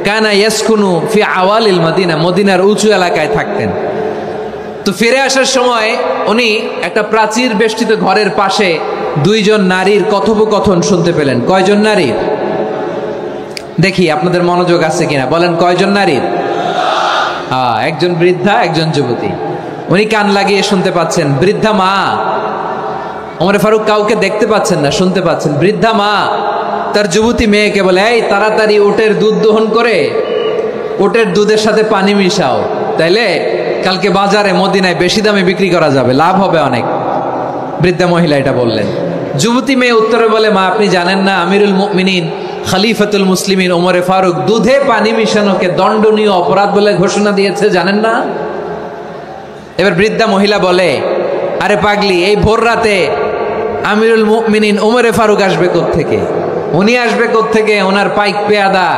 কানা ইয়াসকুনু ফি আওয়ালিল মদিনা, মদিনার উঁচু এলাকায় থাকতেন। তো ফিরে আসার সময় উনি একটা প্রাচীর বেষ্টিত ঘরের পাশে দুইজন নারীর কথোপকথন শুনতে পেলেন। কয়জন নারীর? দেখি আপনাদের মনোযোগ আছে কিনা, বলেন কয়জন নারীর? একজন বৃদ্ধা, একজন যুবতী। উনি কান লাগিয়ে শুনতে পাচ্ছেন। বৃদ্ধা মা, ওমর ফারুক কাউকে দেখতে পাচ্ছেন না, শুনতে পাচ্ছেন। বৃদ্ধা মা তার যুবতী মেয়েকে বলে, এই তাড়াতাড়ি উটের দুধ দহন করে উটের দুধের সাথে পানি মিশাও, তাইলে কালকে বাজারে মদিনায় বেশি দামে বিক্রি করা যাবে, লাভ হবে অনেক। বৃদ্ধা মহিলা এটা বললেন। যুবতী মেয়ে উত্তরে বলে, মা আপনি জানেন না আমিরুল মুমিনিন খলিফাতুল মুসলিমিন ওমরে ফারুক দুধে পানি মিশানোকে দণ্ডনীয় অপরাধ বলে ঘোষণা দিয়েছে, জানেন না? এবার বৃদ্ধা মহিলা বলে, আরে পাগলি, এই ভোর রাতে আমিরুল মুমিনিন ওমরে ফারুক আসবে কোত্থেকে? উনি আসবে কোত্থেকে? ওনার পাইক পেয়াদা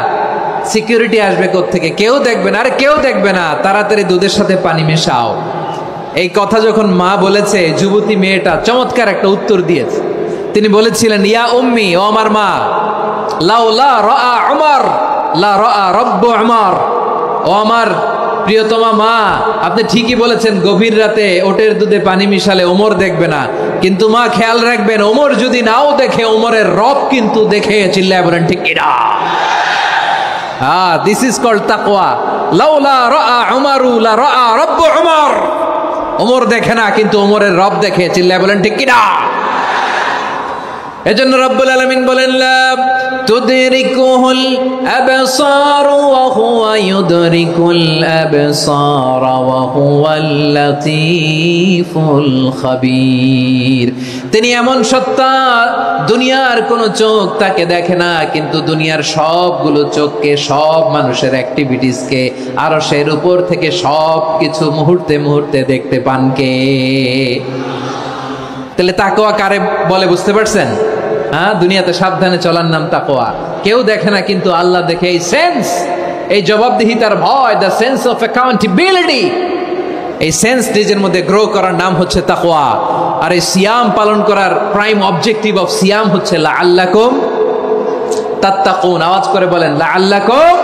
সিকিউরিটি আসবে কোত্থেকে? কেউ দেখবে না। আরে কেউ দেখবে না, তাড়াতাড়ি দুধের সাথে পানি মেশাও। এই কথা যখন মা বলেছে, যুবতী মেয়েটা চমৎকার একটা উত্তর দিয়েছে। তিনি বলেছিলেন, ইয়া উম্মি, ও আমার মা, লাউলা রাআ উমর লা রাআ রব্বু উমর। ও আমার প্রিয়তমা মা, আপনি ঠিকই বলেছেন, গভীর রাতে ওটের দুধে পানি মিশালে ওমর দেখবে না, কিন্তু মা খেয়াল রাখবেন, ওমর যদি নাও দেখে, ওমরের রব কিন্তু দেখে। চিল্লায় বলেন ঠিক কিনা? দিস ইজ কল্ড তাকওয়া। লাউলা রাআ উমরু লা রাআ রব্বু উমর। ওমর দেখে না, কিন্তু ওমরের রব দেখে। চিল্লায় বলেন ঠিক কিনা? এজন্য রব্বুল আলামিন বলেন, লা তুদরিকুহুল আবসার ওয়া হুয়া ইউদরিকুল আবসার ওয়া হুয়াল লাতীফুল খাবীর। তিনি এমন সত্তা, দুনিয়ার কোনো চোখ তাকে দেখে না, কিন্তু দুনিয়ার সবগুলো চোখকে, সব মানুষের অ্যাক্টিভিটিসকে আরশের উপর থেকে সব কিছু মুহূর্তে মুহূর্তে দেখতে পান কে? তাহলে তাকওয়া কারে বলে বুঝতে পারছেন? দুনিয়াতে সাবধানে চলার নাম তাকওয়া। কেউ দেখে না, কিন্তু আল্লাহ দেখে। এই সেন্স, এই জবাবদিহিতার ভয়, দ্য সেন্স অফ অ্যাকাউন্টেবিলিটি, এই সেন্স নিজের মধ্যে গ্রো করার নাম হচ্ছে তাকওয়া। আর এই সিয়াম পালন করার প্রাইম অবজেক্টিভ অফ সিয়াম হচ্ছে লাআল্লাকুম তাত্তাকুন। আওয়াজ করে বলেন, লাআল্লাকুম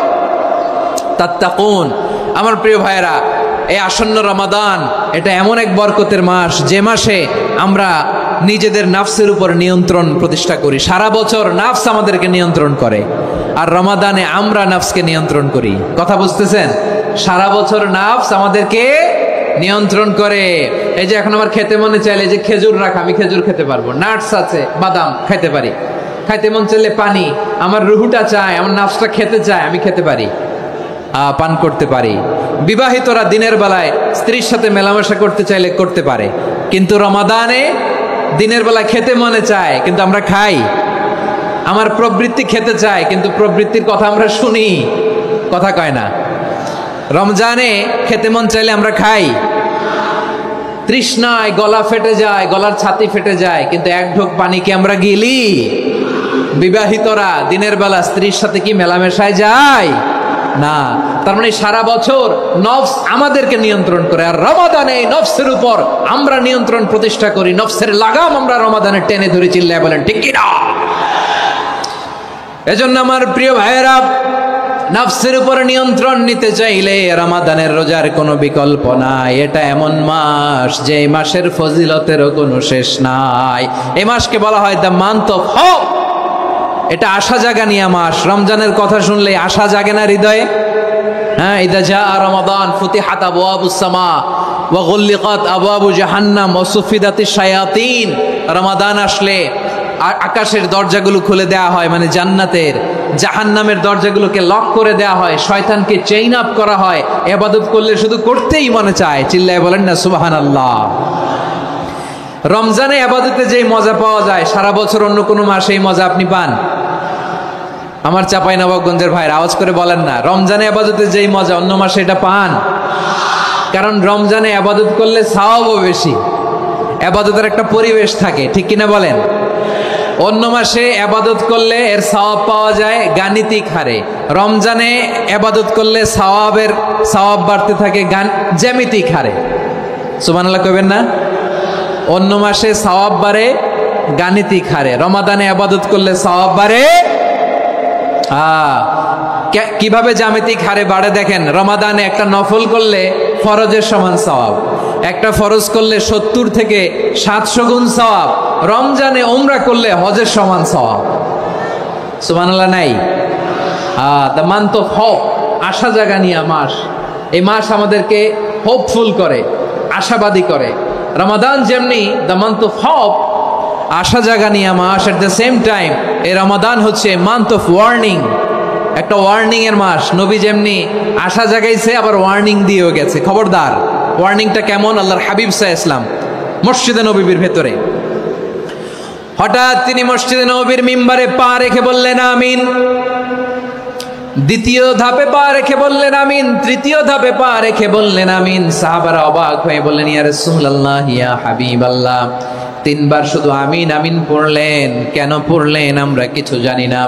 তাত্তাকুন। আমার প্রিয় ভাইয়েরা, এই আসন্ন রমাদান, এটা এমন এক বরকতের মাস, যে মাসে আমরা নিজেদের নাফসের উপর নিয়ন্ত্রণ প্রতিষ্ঠা করি। সারা বছর নাফস আমাদেরকে নিয়ন্ত্রণ করে, আর রমাদানে আমরা নাফসকে নিয়ন্ত্রণ করি। কথা বুঝতেছেন? সারা বছর নাফস আমাদেরকে নিয়ন্ত্রণ করে। এই যে এখন আমার খেতে মনে চাইলে, যে খেজুর রাখা, আমি খেজুর খেতে পারবো, নাটস আছে, বাদাম খাইতে পারি। খাইতে মন চাইলে পানি, আমার রুহুটা চায়, আমার নাফসটা খেতে চায়, আমি খেতে পারি, পান করতে পারি। বিবাহিতরা দিনের বেলায় স্ত্রীর সাথে মেলামেশা করতে চাইলে করতে পারে, কিন্তু রমাদানে দিনের বেলা খেতে মনে চায়, কিন্তু আমরা খাই। আমার প্রবৃত্তি খেতে চায়, কিন্তু প্রবৃত্তির কথা আমরা শুনি, কথা কয় না। রমজানে খেতে মন চাইলে আমরা খাই, তৃষ্ণায় গলা ফেটে যায়, গলার ছাতি ফেটে যায়, কিন্তু এক ঢোক পানি কি আমরা গিলি? বিবাহিতরা দিনের বেলা স্ত্রীর সাথে কি মেলামেশায় যায়? না। তার মানে সারা বছর নফস আমাদেরকে নিয়ন্ত্রণ করে, আর রমাদানে নফসের উপর আমরা নিয়ন্ত্রণ প্রতিষ্ঠা করি। নফসের লাগাম আমরা রমাদানে টেনে ধরে। চিল্লায় বলেন ঠিক কি না? এজন্য আমার প্রিয় ভাইয়েরা, নফসের উপর নিয়ন্ত্রণ নিতে চাইলে রমাদানের রোজার কোনো বিকল্প নাই। এটা এমন মাস যে এই মাসের ফজিলতেরও কোনো শেষ নাই। এই মাসকে বলা হয় দ্য মান্থ অফ হোপ। এটা আশা জাগানিয়া মাস। রমজানের কথা শুনলে আশা জাগে না হৃদয়ে? হ্যাঁ, ইদা জা রমাদান ফুতিহাত আবওয়াবুস সামা ওয়া গুল্লিকাত আবওয়াবু জাহান্নাম ওয়া সুফিদাতিশ শায়াতিন। রমাদান আসলে আকাশের দরজাগুলো খুলে দেওয়া হয়, মানে জান্নাতের। জাহান্নামের দরজাগুলোকে লক করে দেওয়া হয়, শয়তানকে চেইন আপ করা হয়। ইবাদত করলে শুধু করতেই মনে চায়। চিল্লায় বলেন না সুবহানাল্লাহ। রমজানে ইবাদতে যেই মজা পাওয়া যায় সারা বছর অন্য কোনো মাসে এই মজা আপনি পান? আমার চাঁপাইনবাবগঞ্জের ভাইরা আওয়াজ করে বলেন না, রমজানে ইবাদতে যেই মজা অন্য মাসে এটা পান? কারণ রমজানে ইবাদত করলে সওয়াবও বেশি, ইবাদতের একটা পরিবেশ থাকে, ঠিক কিনা বলেন? অন্য মাসে ইবাদত করলে এর সওয়াব পাওয়া যায় গাণিতিক হারে, রমজানে ইবাদত করলে সওয়াব বাড়তে থাকে জ্যামিতিক হারে। সুবহানাল্লাহ কইবেন না? অন্য মাসে সওয়াব বাড়ে গাণিতিক হারে, রমাদানে ইবাদত করলে সওয়াব বাড়ে কিভাবে জ্যামিতিক হারে বাড়ে দেখেন। রমাদানে একটা নফল করলে ফরজের সমান সওয়াব, একটা ফরজ করলে 70 থেকে 700 গুণ সওয়াব, রমজানে উমরা করলে হজের সমান সওয়াব। সুবহানাল্লাহ নাই? দ্য মান্থ অফ হোপ, আশা জাগানিয়া মাস। এই মাস আমাদেরকে হোপফুল করে, আশাবাদী করে। রমাদান যেমনি দ্য মান্থ অফ হোপ, আশা জাগানিয়া মাস, এট দ্য সেম টাইম এই রমাদান হচ্ছে মান্থ অফ ওয়ার্নিং, একটা ওয়ার্নিং এর মাস। নবী যেমনি আশা জাগাইছে আবার ওয়ার্নিং দিয়েও গেছে, খবরদার। ওয়ার্নিংটা কেমন? আল্লাহর হাবিব সাল্লাল্লাহু আলাইহি ওয়াসাল্লাম মসজিদে নববীর ভেতরে হঠাৎ তিনি মসজিদে নববীর মিম্বারে পা রেখে বললেন আমিন। দ্বিতীয় ধাপে পা রেখে বললেন আমিন, তৃতীয় ধাপে পা রেখে বললেন আমিন। সাহাবারা অবাক হয়ে বললেন ইয়া রাসূলুল্লাহ, ইয়া হাবিবাল্লাহ, 3 বার শুধু আমিন আমিন পড়লেন, কেন পড়লেন আমরা কিছু জানি না,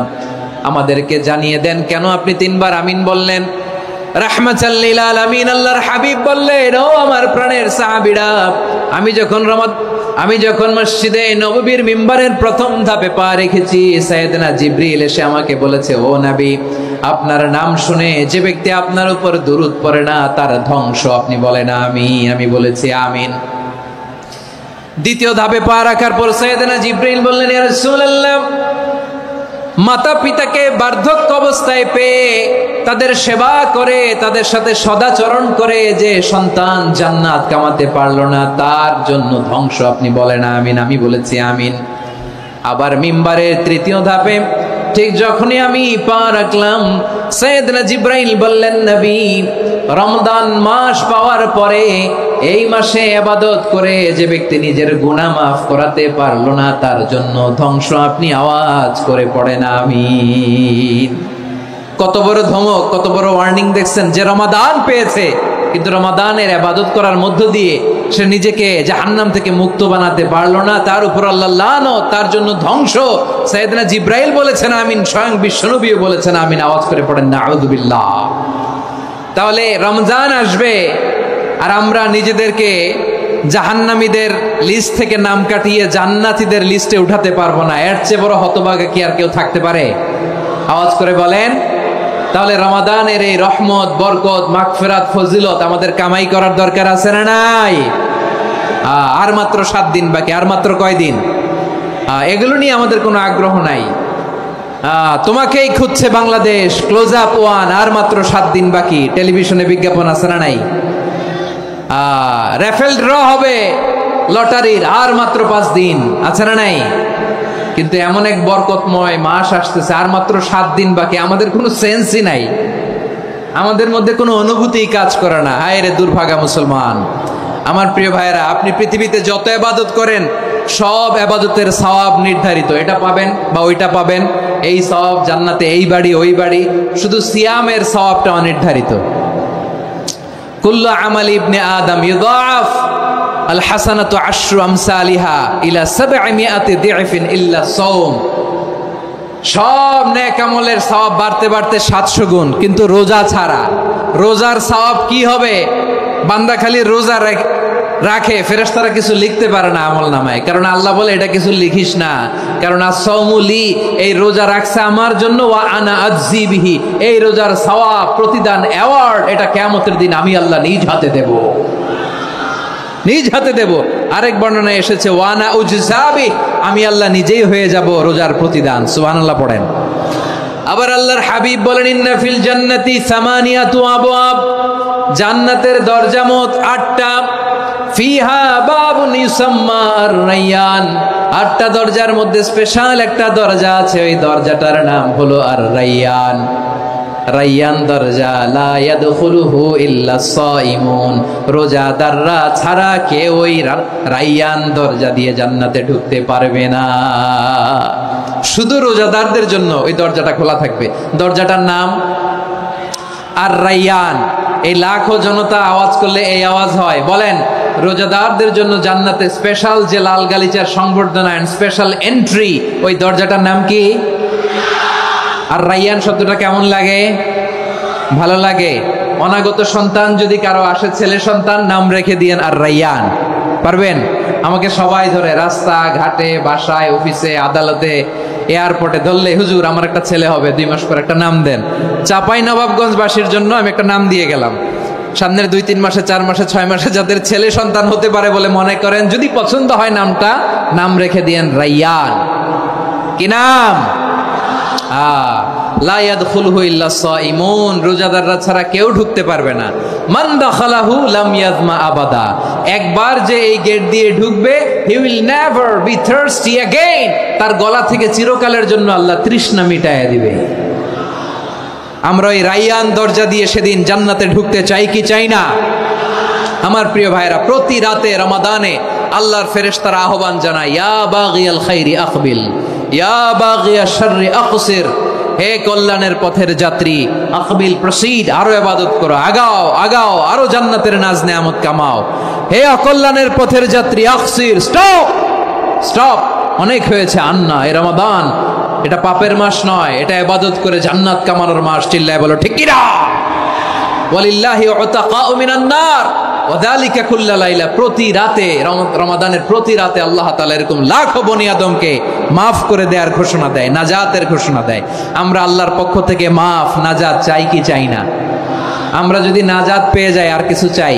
আমাদেরকে জানিয়ে দেন কেন আপনি 3 বার আমিন বললেন। রাহমাতাল লিল আলামিন আল্লাহর হাবিব বললেন, ও আমার প্রাণের সাহাবীরা, আমি যখন মসজিদে নববীর মিম্বারের প্রথম ধাপে পা রেখেছি, সাইয়েদনা জিবরিল এসে আমাকে বলেছে, ও নবী, আপনার নাম শুনে যে ব্যক্তি আপনার উপর দুরূদ পড়ে না তার ধ্বংস। আপনি বলেন আমিন। আমি বলেছি আমিন। দ্বিতীয় ধাপে পা রাখার পর সাইয়েদনা জিবরিল বললেন, ইয়া রাসূলুল্লাহ, মাতা পিতাকে বার্ধক্য অবস্থায় পেয়ে তাদের সেবা করে, তাদের সাথে সদাচরণ করে যে সন্তান জান্নাত কামাতে পারলো না তার জন্য ধ্বংস। আপনি বলেন আমিন। আমি বলেছি আমিন। আবার মিম্বারের তৃতীয় ধাপে ঠিক যখনই আমি পা রাখলাম, সাইয়েদনা জিবরাইল বললেন, নবী, রমজান মাস পাওয়ার পরে এই মাসে ইবাদত করে যে ব্যক্তি নিজের গুনাহ মাফ করাতে পারলো না তার জন্য ধ্বংস। আপনি আওয়াজ করে পড়েন আমিন। কত বড় ধমক, কত বড় ওয়ার্নিং দেখছেন। যে রমাদান পেয়েছে কিন্তু রমাদানের ইবাদত করার মধ্য দিয়ে সে নিজেকে জাহান্নাম থেকে মুক্ত বানাতে পারলো না, তার উপর আল্লাহ লানত, তার জন্য ধ্বংস। সাইয়েদনা জিবরাইল বলেছেন আমিন, স্বয়ং বিশ্বনবীও বলেছেন আমিন। আওয়াজ করে পড়েন নাউযুবিল্লাহ। তাহলে রমজান আসবে আর আমরা নিজেদেরকে জাহান্নামীদের লিস্ট থেকে নাম কাটিয়ে জান্নাতীদের লিস্টে উঠাতে পারবো না। এর চেয়ে বড় হতভাগা কি আর কেউ থাকতে পারে? আওয়াজ করে বলেন। তাহলে রমাদানের এই রহমত, বরকত, মাগফিরাত, ফজিলত আমাদের কামাই করার দরকার আছে না নাই? আর মাত্র 7 দিন বাকি। আর মাত্র কয় দিন? এগুলো নিয়ে আমাদের কোনো আগ্রহ নাই। তোমাকেই খুঁজছে বাংলাদেশ, ক্লোজ আপ 1, আর মাত্র 7 দিন বাকি। টেলিভিশনে বিজ্ঞাপন আছে না নাই? রেফেল ড্র হবে লটারির, আর মাত্র 5 দিন আছে না নাই? কিন্তু এমন এক বরকতময় মাস আসতেছে, আর মাত্র 7 দিন বাকি। আমাদের কোনো সেন্সই নাই, আমাদের মধ্যে কোনো অনুভূতি কাজ করে না। হায় রে দুর্ভাগা মুসলমান। আমার প্রিয় ভাইয়েরা, আপনি পৃথিবীতে যত ইবাদত করেন সব ইবাদতের সওয়াব নির্ধারিত। এটা পাবেন বা ওইটা পাবেন, এই সওয়াব জান্নাতে, এই বাড়ি ওই বাড়ি। শুধু সিয়ামের সওয়াবটা অনির্ধারিত। কুল্লু আমালি ইবনে আদম ইউদাআফ আল হাসানাতু আশরু আমসালিহা ইলা 700 দি'ফিন ইল্লা সাওম। সব নেক আমলের সওয়াব বাড়তে বাড়তে 700 গুণ, কিন্তু রোজা ছাড়া। রোজার সওয়াব কি হবে? বান্দা খালি রোজা রাখে, ফেরেশতারা কিছু লিখতে পারে না আমল নামায়, কারণ আল্লাহ বলে এটা কিছু লিখিস না, কারণ as-সাওমুলি, এই রোজা রাখছে আমার জন্য, ওয়া আনা আজজি বিহি, এই রোজার সওয়াব, প্রতিদান, অ্যাওয়ার্ড এটা কিয়ামতের দিন আমি আল্লাহ নিজ হাতে দেব, নিজ হাতে দেব। আরেক বর্ণনায় এসেছে ওয়ানা উজজাবি, আমি আল্লাহ নিজেই হয়ে যাব রোজার প্রতিদান। সুবহানাল্লাহ পড়েন। আবার আল্লাহর হাবিব বলেন ইন্না ফিল জান্নাতি সামানিয়াতু আবওয়াব, জান্নাতের দরজা মোট 8টা, ফিহা বাবুন ইউসাম্মা আর-রায়্যান, 8টা দরজার মধ্যে স্পেশাল একটা দরজা আছে, ওই দরজাটার নাম হলো আর-রায়্যান। রায়্যান দরজা, লা ইয়াদখুলুহু ইল্লা সাইমুন, রোজাদাররা ছাড়া কেউ ওই রায়্যান দরজা দিয়ে জান্নাতে ঢুকতে পারবে না, শুধু রোজাদারদের জন্য ওই দরজাটা খোলা থাকবে। দরজাটার নাম আর-রায়্যান। এই লাখো জনতা আওয়াজ করলে এই আওয়াজ হয়, বলেন রোজাদারদের জন্য জান্নাতে স্পেশাল যে লাল গালিচার সংবর্ধনা এন্ড স্পেশাল এন্ট্রি, ওই দরজাটার নাম কি? আর রায়্যান শব্দটা কেমন লাগে? ভালো লাগে। অনাগত সন্তান যদি কারো আসে, ছেলে সন্তান, নাম রেখে দিয়েন আর রায়্যান। পারবেন? আমাকে সবাই ধরে রাস্তা ঘাটে, বাসায়, অফিসে, আদালতে, এয়ারপোর্টে ধরলে, হুজুর আমার একটা ছেলে হবে 2 মাস পর, একটা নাম দেন। চাপাই নবাবগঞ্জবাসীর জন্য আমি একটা নাম দিয়ে গেলাম। সামনের 2-3 মাসে, 4 মাসে, 6 মাসে যাদের ছেলে সন্তান হতে পারে বলে মনে করেন, যদি পছন্দ হয় নামটা, নাম রেখে দিয়েন রায়্যান। কি নাম? লা ইয়াদখুলুহু ইল্লা সাইমুন, রোজাদাররা ছাড়া কেউ ঢুকতে পারবে না। মান দাখালাহু লাম ইয়াজমা আবাদা, একবার যে এই গেট দিয়ে ঢুকবে, he will never be thirsty again, তার গলা থেকে চিরকালের জন্য আল্লাহ তৃষ্ণা মিটায় দিবে। আমরা এই রায়্যান দরজা দিয়ে সেদিন জান্নাতে ঢুকতে চাই কি চাই না? আমার প্রিয় ভাইরা, প্রতি রাতে রমাদানে আল্লাহর ফেরেশতারা আহ্বান জানায়, ইয়া বাগিয়াল খাইরি আকবিল, ইয়া বাগিয়াশ শাররি আকসির, হে কল্যাণের পথের যাত্রী, আকবিল প্রসিড, আরো ইবাদত করো, আগাও আগাও, আরো জান্নাতের নাজ নেয়ামত কামাও। হে অকল্যাণের পথের যাত্রী, আকসির, স্টপ স্টপ, অনেক হয়েছে। আন্না, এ রমাদান এটা পাপের মাস নয়, এটা ইবাদত করে জান্নাত কামানোর মাস। চিল্লায় বলো ঠিক কি না? ওয়ালিল্লাহি উতাকাউ মিনান নার ওয়াযালিকা কুল্লা লাইলা, প্রতি রাতে, রমাদানের প্রতি রাতে আল্লাহ তাআলা এরকম লাখো বনি আদমকে মাফ করে দেওয়ার ঘোষণা দেয়, নাজাতের ঘোষণা দেয়। আমরা আল্লাহর পক্ষ থেকে মাফ, নাজাত চাই কি চাই না? আমরা যদি নাজাত পেয়ে যাই আর কিছু চাই?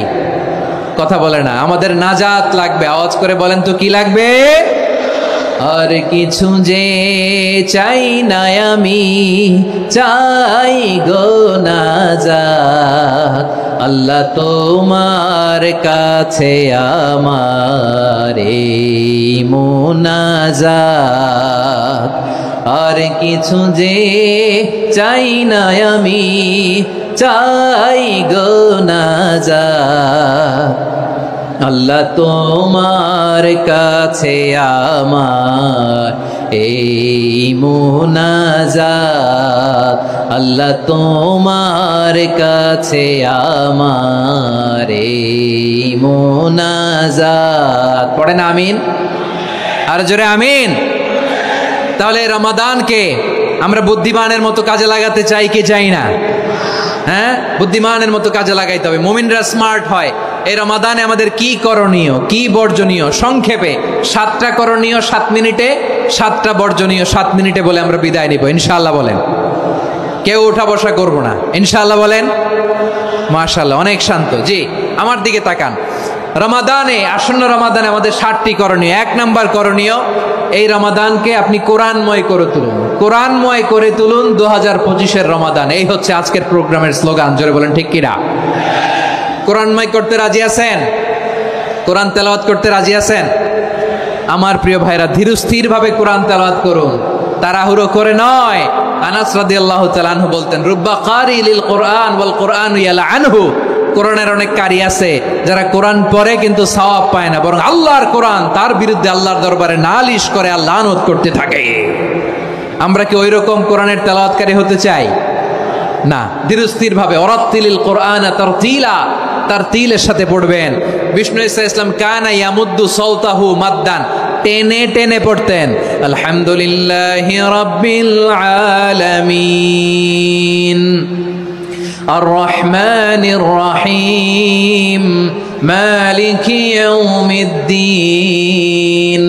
কথা বলে না। আমাদের নাজাত লাগবে, আওয়াজ করে বলেন তো কি লাগবে? আর কিছু যে চাই না আমি, চাই গো নাজাত, আল্লাহ তোমার কাছে আমার এই মুনাজাত। আর কিছু যে চাই না আমি, চাই গো নাজাত, আল্লাহ তোমার কাছে আমার এই মুনাজাত, আল্লাহ তোমার কাছে আমার এই মুনাজাত। পড়েন আমিন, আর জোরে আমিন। তাহলে রমাদানকে আমরা বুদ্ধিমানের মতো কাজে লাগাতে চাই কি চাই না? হ্যাঁ, বুদ্ধিমানের মতো কাজে লাগাইতে হবে। মুমিনরা স্মার্ট হয়। এই রমাদানে আমাদের কি করণীয়, কি বর্জনীয়? সংক্ষেপে 7টা করণীয় 7 মিনিটে, 7টা বর্জনীয় 7 মিনিটে বলে আমরা বিদায় নিব ইনশাআল্লাহ। বলেন, কেউ উঠা বসা করবো না ইনশাআল্লাহ। বলেন মাশাআল্লাহ, অনেক শান্ত। জি, আমার দিকে তাকান। রমাদানে, আসন্ন রমাদানে আমাদের 7টি করণীয়। 1 নাম্বার করণীয়, এই রমাদানকে আপনি কোরআনময় করে তুলুন, কোরআনময় করে তুলুন 2025-এর রমাদান। এই হচ্ছে আজকের প্রোগ্রামের স্লোগান। জোরে বলেন ঠিক কিনা? কোরআনময় করতে রাজি আছেন? কোরআন তেলাওয়াত করতে রাজি আছেন? আমার প্রিয় ভাইরা, ধীরস্থির ভাবে কোরআন তেলাওয়াত করুন, তাড়াহুড়ো করে নয়। আনাস রাদিয়াল্লাহু তাআলা আনহু বলতেন, রুব্বা কারি লিল কোরআন ওয়াল কোরআন ইয়ালআনহু, কোরআনের অনেক কারি আছে যারা কোরআন পড়ে কিন্তু সওয়াব পায় না, বরং আল্লাহর কোরআন তার বিরুদ্ধে আল্লাহর দরবারে নালিশ করে আর লানত করতে থাকে। আমরা কি ওইরকম কোরআনের তেলাওয়াতকারী হতে চাই? না। ধীরস্থির ভাবে, ওরাত্তিলিল কোরআন তারতিলা, তারতিলের সাথে পড়বেন। বিষ্ণু ইসা ইসলাম কানা ইয়ামুদ্দু সাওতাহু মাদ্দান, টেনে টেনে পড়তেন। আলহামদুলিল্লাহি রাব্বিল আলামিন আর রহমানির রহিম مالك يوم الدين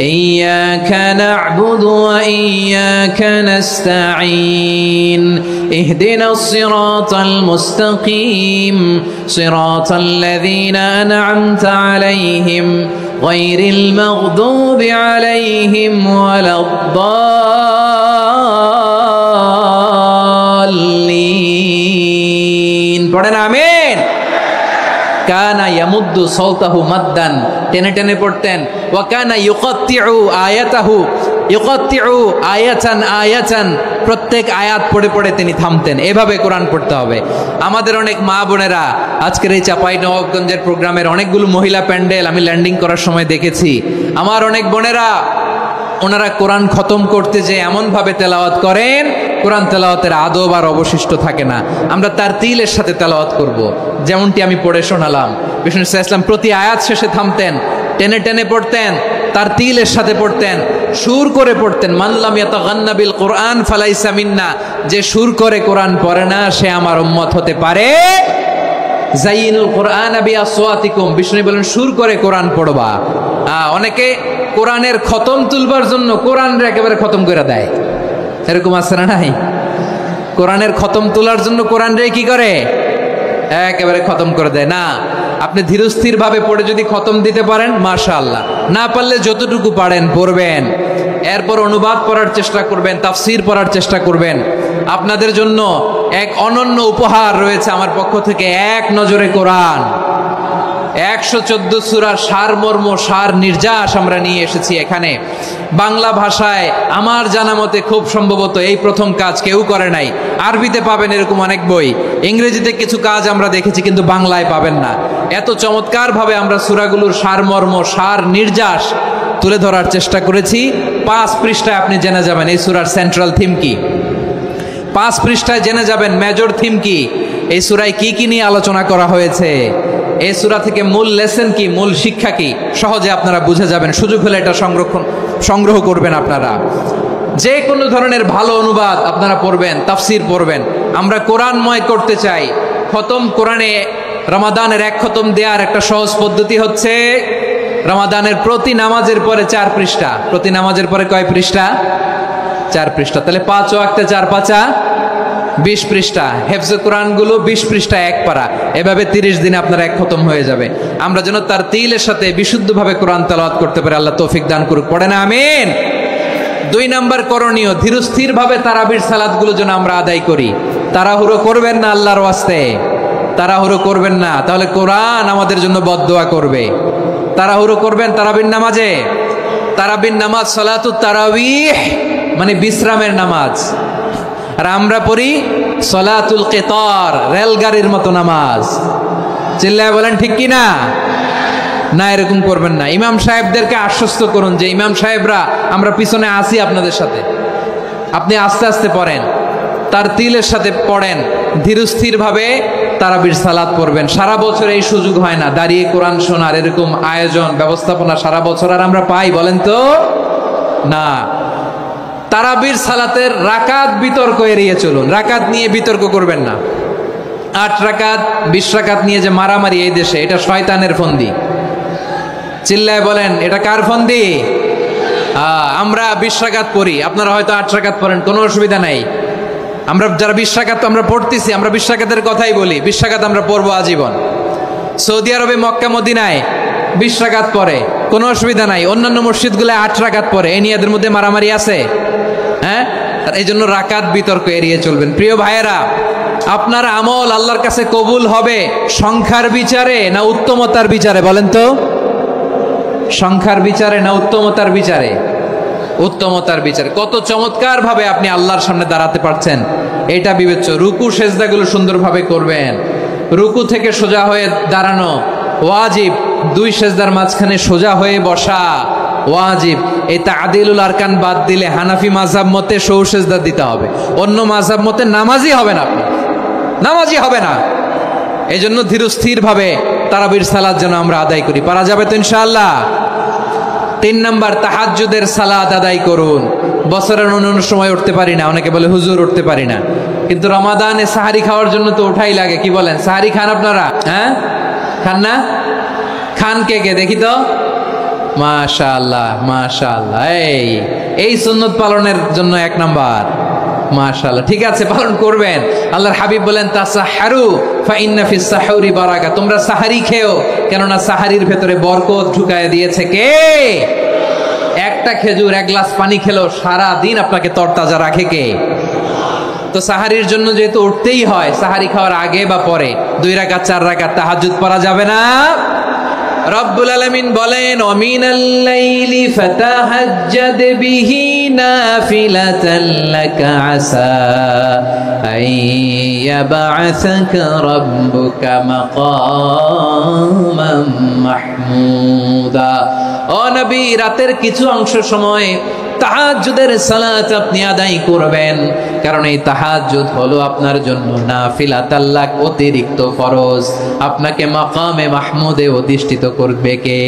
إياك نعبد وإياك نستعين اهدنا الصراط المستقيم صراط الذين أنعمت عليهم غير المغضوب عليهم ولا الضالين পড়েন আমিন কানা ইয়ামুদ্দু সাওতাহু মাদ্দান টেনে টেনে পড়তেন ওয়া কানা ইউকাত্তিউ আয়াতাহু ইউকাত্তিউ আয়াতান প্রত্যেক আয়াত পড়ে পড়ে তিনি থামতেন। এভাবে কোরআন পড়তে হবে। আমাদের অনেক মা বোনেরা আজকের এই চাঁপাইনবাবগঞ্জের প্রোগ্রামের অনেকগুলো মহিলা প্যান্ডেল আমি ল্যান্ডিং করার সময় দেখেছি। আমার অনেক বোনেরা ওনারা কোরআন খতম করতে যে এমনভাবে তেলাওয়াত করেন, কোরআন তেলাওয়াতের আদব আর অবশিষ্ট থাকে না। আমরা তার তিলের সাথে তেলাওয়াত করব, যেমনটি আমি পড়ে শোনালাম। বিষ্ণু ইসলাম প্রতি আয়াত শেষে থামতেন, টেনে টেনে পড়তেন, তার তিলের সাথে পড়তেন, সুর করে পড়তেন। মানলাম ইয়াতাগান্না বিল কোরআন ফালাইসা মিন্না, যে সুর করে কোরআন পড়ে না সে আমার উম্মত হতে পারে। জাইনুল কোরআন বিআসওয়াতিকুম, বিষ্ণু বলেন সুর করে কোরআন পড়বা। অনেকে কোরআনের খতম তুলবার জন্য কোরআনরে একেবারে খতম করে দেয়, এরকম আছে না নাই? কোরআনের খতম তোলার জন্য কোরআনরে কি করে? একেবারে খতম করে দেয়। না, আপনি ধীরস্থির ভাবে পড়ে যদি খতম দিতে পারেন মাশাআল্লাহ, না পারলে যতটুকু পারেন পড়বেন, এরপর অনুবাদ পড়ার চেষ্টা করবেন, তাফসির পড়ার চেষ্টা করবেন। আপনাদের জন্য এক অনন্য উপহার রয়েছে আমার পক্ষ থেকে, এক নজরে কোরআন 114 সূরার সারমর্ম সার নির্যাস আমরা নিয়ে এসেছি এখানে। বাংলা ভাষায় আমার জানা মতে খুব সম্ভবত এই প্রথম কাজ কেউ করে নাই। আরবিতে পাবেন এরকম অনেক বই, ইংরেজিতে কিছু কাজ আমরা দেখেছি, কিন্তু বাংলায় পাবেন না। এত চমৎকার ভাবে আমরা সূরাগুলোর সারমর্ম সার নির্যাস তুলে ধরার চেষ্টা করেছি। 5 পৃষ্ঠায় আপনি জেনে যাবেন এই সূরার সেন্ট্রাল থিম কি, 5 পৃষ্ঠায় জেনে যাবেন মেজর থিম কি, এই সূরায় কি কি নিয়ে আলোচনা করা হয়েছে, এই সূরা থেকে মূল লেসন কি, মূল শিক্ষা কি, সহজে আপনারা বুঝে যাবেন। সুযোগ হলে এটা সংগ্রহ করবেন। আপনারা যে কোনো ধরনের ভালো অনুবাদ আপনারা পড়বেন, তাফসির পড়বেন। আমরা কোরআনময় করতে চাই। খতম কোরআনে রমাদানের 1 খতম দেওয়ার একটা সহজ পদ্ধতি হচ্ছে রমাদানের প্রতি নামাজের পরে 4 পৃষ্ঠা, প্রতি নামাজের পরে কয় পৃষ্ঠা? 4 পৃষ্ঠা। তাহলে 5 ওয়াক্তে 4 পাঁচা 20 পৃষ্ঠা। হেফজে কোরআনগুলো 20 পৃষ্ঠা 1 পারা, এভাবে 30 দিনে আপনার 1 খতম হয়ে যাবে। আমরা যেন তার তিলের সাথে বিশুদ্ধভাবে কোরআন তেলাওয়াত করতে পারি, আল্লাহ তৌফিক দান করুক। পড়েন আমিন। 2 নাম্বার করণীয়, ধীরস্থির ভাবে তারাবির সালাতগুলো যেন আমরা আদায় করি। তাড়াহুড়ো করবেন না আল্লাহর ওয়াস্তে, তাড়াহুড়ো করবেন না, তাহলে কোরআন আমাদের জন্য বদদোয়া করবে। তাড়াহুড়ো করবেন তারাবির নামাজে। তারাবির নামাজ সালাতুত তারাবিহ মানে বিশ্রামের নামাজ, আর আমরা পড়ি সলাতুল কিতার, রেলগাড়ির মতো নামাজ। চিল্লায় বলেন ঠিক কি না? না, এরকম করবেন না। ইমাম সাহেবদেরকে আশ্বস্ত করুন যে ইমাম সাহেবরা আমরা পিছনে আসি আপনাদের সাথে, আপনি আস্তে আস্তে পড়েন, তার তিলের সাথে পড়েন, ধীরস্থির ভাবে তারাবির সালাত পড়বেন। সারা বছর এই সুযোগ হয় না দাঁড়িয়ে কোরআন শোনার, এরকম আয়োজন ব্যবস্থাপনা সারা বছর আর আমরা পাই বলেন তো? না। তারাবির সালাতের রাকাত বিতর্ক এড়িয়ে চলুন, রাকাত নিয়ে বিতর্ক করবেন না। 8 রাকাত 20 রাকাত নিয়ে যে মারামারি এই দেশে, এটা শয়তানের ফন্দি। চিল্লায় বলেন এটা কার ফন্দি? আমরা 20 রাকাত পড়ি, আপনারা হয়তো 8 রাকাত পড়েন, কোনো অসুবিধা নাই। আমরা যারা 20 রাকাত আমরা পড়তেছি, আমরা 20 রাকাতের কথাই বলি, 20 রাকাত আমরা পড়বো আজীবন। সৌদি আরবে মক্কা মদিনায় 20 রাকাত পড়ে, কোনো অসুবিধা নাই। অন্যান্য মসজিদগুলো 8 রাকাত পড়ে, এই নিয়ে এদের মধ্যে মারামারি আছে? হ্যাঁ, এই জন্য রাকাত বিতর্ক এড়িয়ে চলবেন। প্রিয় ভাইয়েরা, আপনার আমল আল্লাহর কাছে কবুল হবে সংখ্যার বিচারে না উত্তমতার বিচারে বলেন তো? সংখ্যার বিচারে না উত্তমতার বিচারে? উত্তমতার বিচারে। কত চমৎকার ভাবে আপনি আল্লাহর সামনে দাঁড়াতে পারছেন এটা বিবেচ্য। রুকু সেজদাগুলো সুন্দরভাবে করবেন, রুকু থেকে সোজা হয়ে দাঁড়ানো ওয়াজিব, 2 সেজদার মাঝখানে সোজা হয়ে বসা ওয়াজিব। এই তাদিলুল আরকান বাদ দিলে হানাফি মাযহাব মতে সৌ সেজদা দিতে হবে, অন্য মাযহাব মতে নামাজই হবে না, আপনি নামাজই হবে না। এই জন্য ধীরস্থির ভাবে তারাবির সালাত যেন আমরা আদায় করি। পারা যাবে তো ইনশাআল্লাহ? 3 নাম্বার, তাহাজ্জুদের সালাত আদায় করুন। বছরের অন্য সময় উঠতে পারি না, অনেকে বলে হুজুর উঠতে পারি না, কিন্তু রমাদানে সাহারি খাওয়ার জন্য তো ওঠাই লাগে। কি বলেন, সাহারি খান আপনারা? হ্যাঁ, খান না? খান কে কে দেখি তো? মাশাআল্লাহ মাশাআল্লাহ, এই সুন্নত পালনের জন্য 1 নাম্বার। মাশাআল্লাহ, ঠিক আছে, পালন করবেন। আল্লাহর হাবিব বলেন তাসাহহারু ফা ইন্না ফিস সাহুরি বারাকা, তোমরা সাহারি খেও, কেননা সাহারির ভেতরে বরকত ঢুকায় দিয়েছে কে? একটা খেজুর, 1 গ্লাস পানি খেলেও সারা দিন আপনাকে তরতাজা রাখে কে? তো সাহারির জন্য যেহেতু উঠতেই হয়, সাহারি খাওয়ার আগে বা পরে 2 রাকাত 4 রাকাত তাহাজ্জুদ পড়া যাবে না? রব্বুল আলামিন বলেন ওয়ামিনাল লাইলি ফাতাহাজ্জাদ বিহি নাফিলাতান লাকা আসা আইয়াবআসাকা রাব্বুকা মাকামান মাহমুদা। ও নবী, রাতের কিছু অংশ সময় তাহাজ্জুদের সালাত আপনি আদায় করবেন, কারণ এই তাহাজ্জুদ হলো আপনার জন্য নাফিলাতাল লাক, অতিরিক্ত ফরজ। আপনাকে মাকামে মাহমুদে অধিষ্ঠিত করবে কে?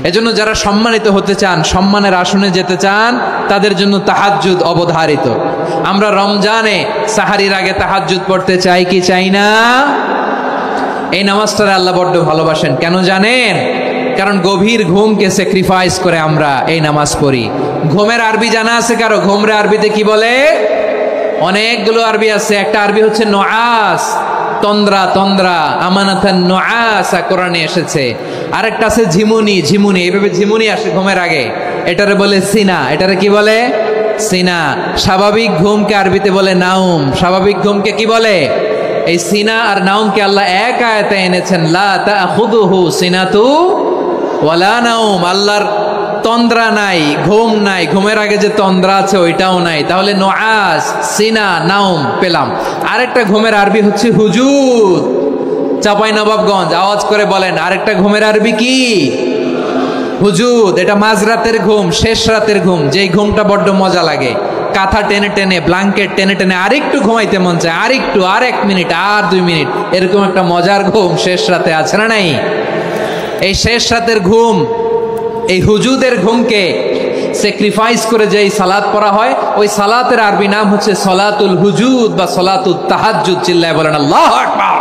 এজন্য যারা সম্মানিত হতে চান, সম্মানের আসনে যেতে চান, তাদের জন্য তাহাজ্জুদ অবধারিত। আমরা রমজানে সাহারির আগে তাহাজ্জুদ পড়তে চাই কি চাই না? এই নামাজটারে আল্লাহ বড্ড ভালোবাসেন, কেন জানেন? কারণ গভীর ঘুমকে স্যাক্রিফাইস করে আমরা এই নামাজ পড়ি। ঘুমের আরবি জানা আছে কারো? ঘুমরে আরবিতে কি বলে? অনেকগুলো আরবি আছে। একটা আরবি হচ্ছে নুআস, তন্দ্রা, তন্দ্রা, আমানাতান নুআসা কোরআনে এসেছে। আরেকটা আছে ঝিমুনি, ঝিমুনি, এইভাবে ঝিমুনি আসে ঘুমের আগে, এটারে বলে সিনা। এটারে কি বলে? সিনা। স্বাভাবিক ঘুমকে আরবিতে বলে নাউম। স্বাভাবিক ঘুমকে কি বলে? এই সিনা আর নাউমকে আল্লাহ এক আয়াতে এনেছেন, লা তাখুযুহু সিনাতু ওয়ালা নাউম। আল্লাহর তন্দ্রা নাই, ঘুম নাই, ঘুমের আগে যে তন্দ্রা আছে ওইটাও নাই। তাহলে নুআস, সিনা, নাউম পেলাম। আরেকটা ঘুমের আরবি হচ্ছে হুজুদ। চাঁপাইনবাবগঞ্জ আওয়াজ করে বলেন, আরেকটা ঘুমের আরবি কি? হুজুদ। এটা মাঝরাতের ঘুম, শেষ রাতের ঘুম, যেই ঘুমটা বড্ড মজা লাগে। কাঁথা টেনে টেনে, ব্ল্যাঙ্কেট টেনে টেনে আরেকটু ঘুমাইতে মন চায়, আরেকটু, আর 1 মিনিট, আর 2 মিনিট, এরকম একটা মজার ঘুম শেষ রাতে আছে না নাই? এই শেষ রাতের ঘুম, এই হুজুদের ঘুমকে স্যাক্রিফাইস করে যেই সালাত পড়া হয়, ওই সালাতের আরবি নাম হচ্ছে সলাতুল হুজুদ বা সলাতুত তাহাজ্জুদ। চিল্লায় বলেন আল্লাহু আকবার।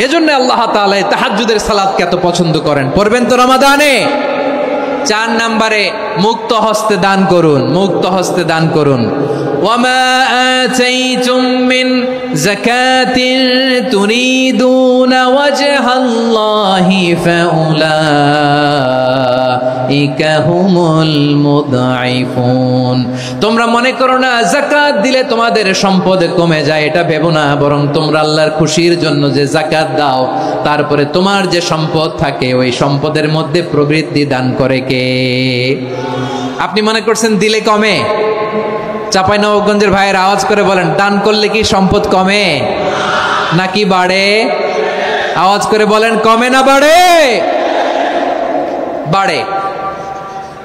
এজন্য আল্লাহ তাআলা তাহাজ্জুদের সালাতকে এত পছন্দ করেন। পড়বেন তো রমাদানে। 4 নম্বরে মুক্ত হস্তে দান করুন, মুক্ত হস্তে দান করুন। ওয়ামা আতাইতুম মিন যাকাতিন তুরিদুনা ওয়াজহাল্লাহি ফাউলাইকা হুমুল মুদঈফুন। তোমরা মনে করো না যাকাত দিলে তোমাদের সম্পদ কমে যায়, এটা ভেবো না, বরং তোমরা আল্লাহর খুশির জন্য যে যাকাত দাও, তারপরে তোমার যে সম্পদ থাকে ওই সম্পদের মধ্যে প্রবৃদ্ধি দান করে কে? আপনি মনে করছেন দিলে কমে? চাঁপাইনবাবগঞ্জের ভাইয়ের আওয়াজ করে বলেন, দান করলে কি সম্পদ কমে নাকি বাড়ে? আওয়াজ করে বলেন, কমে না বাড়ে? বাড়ে।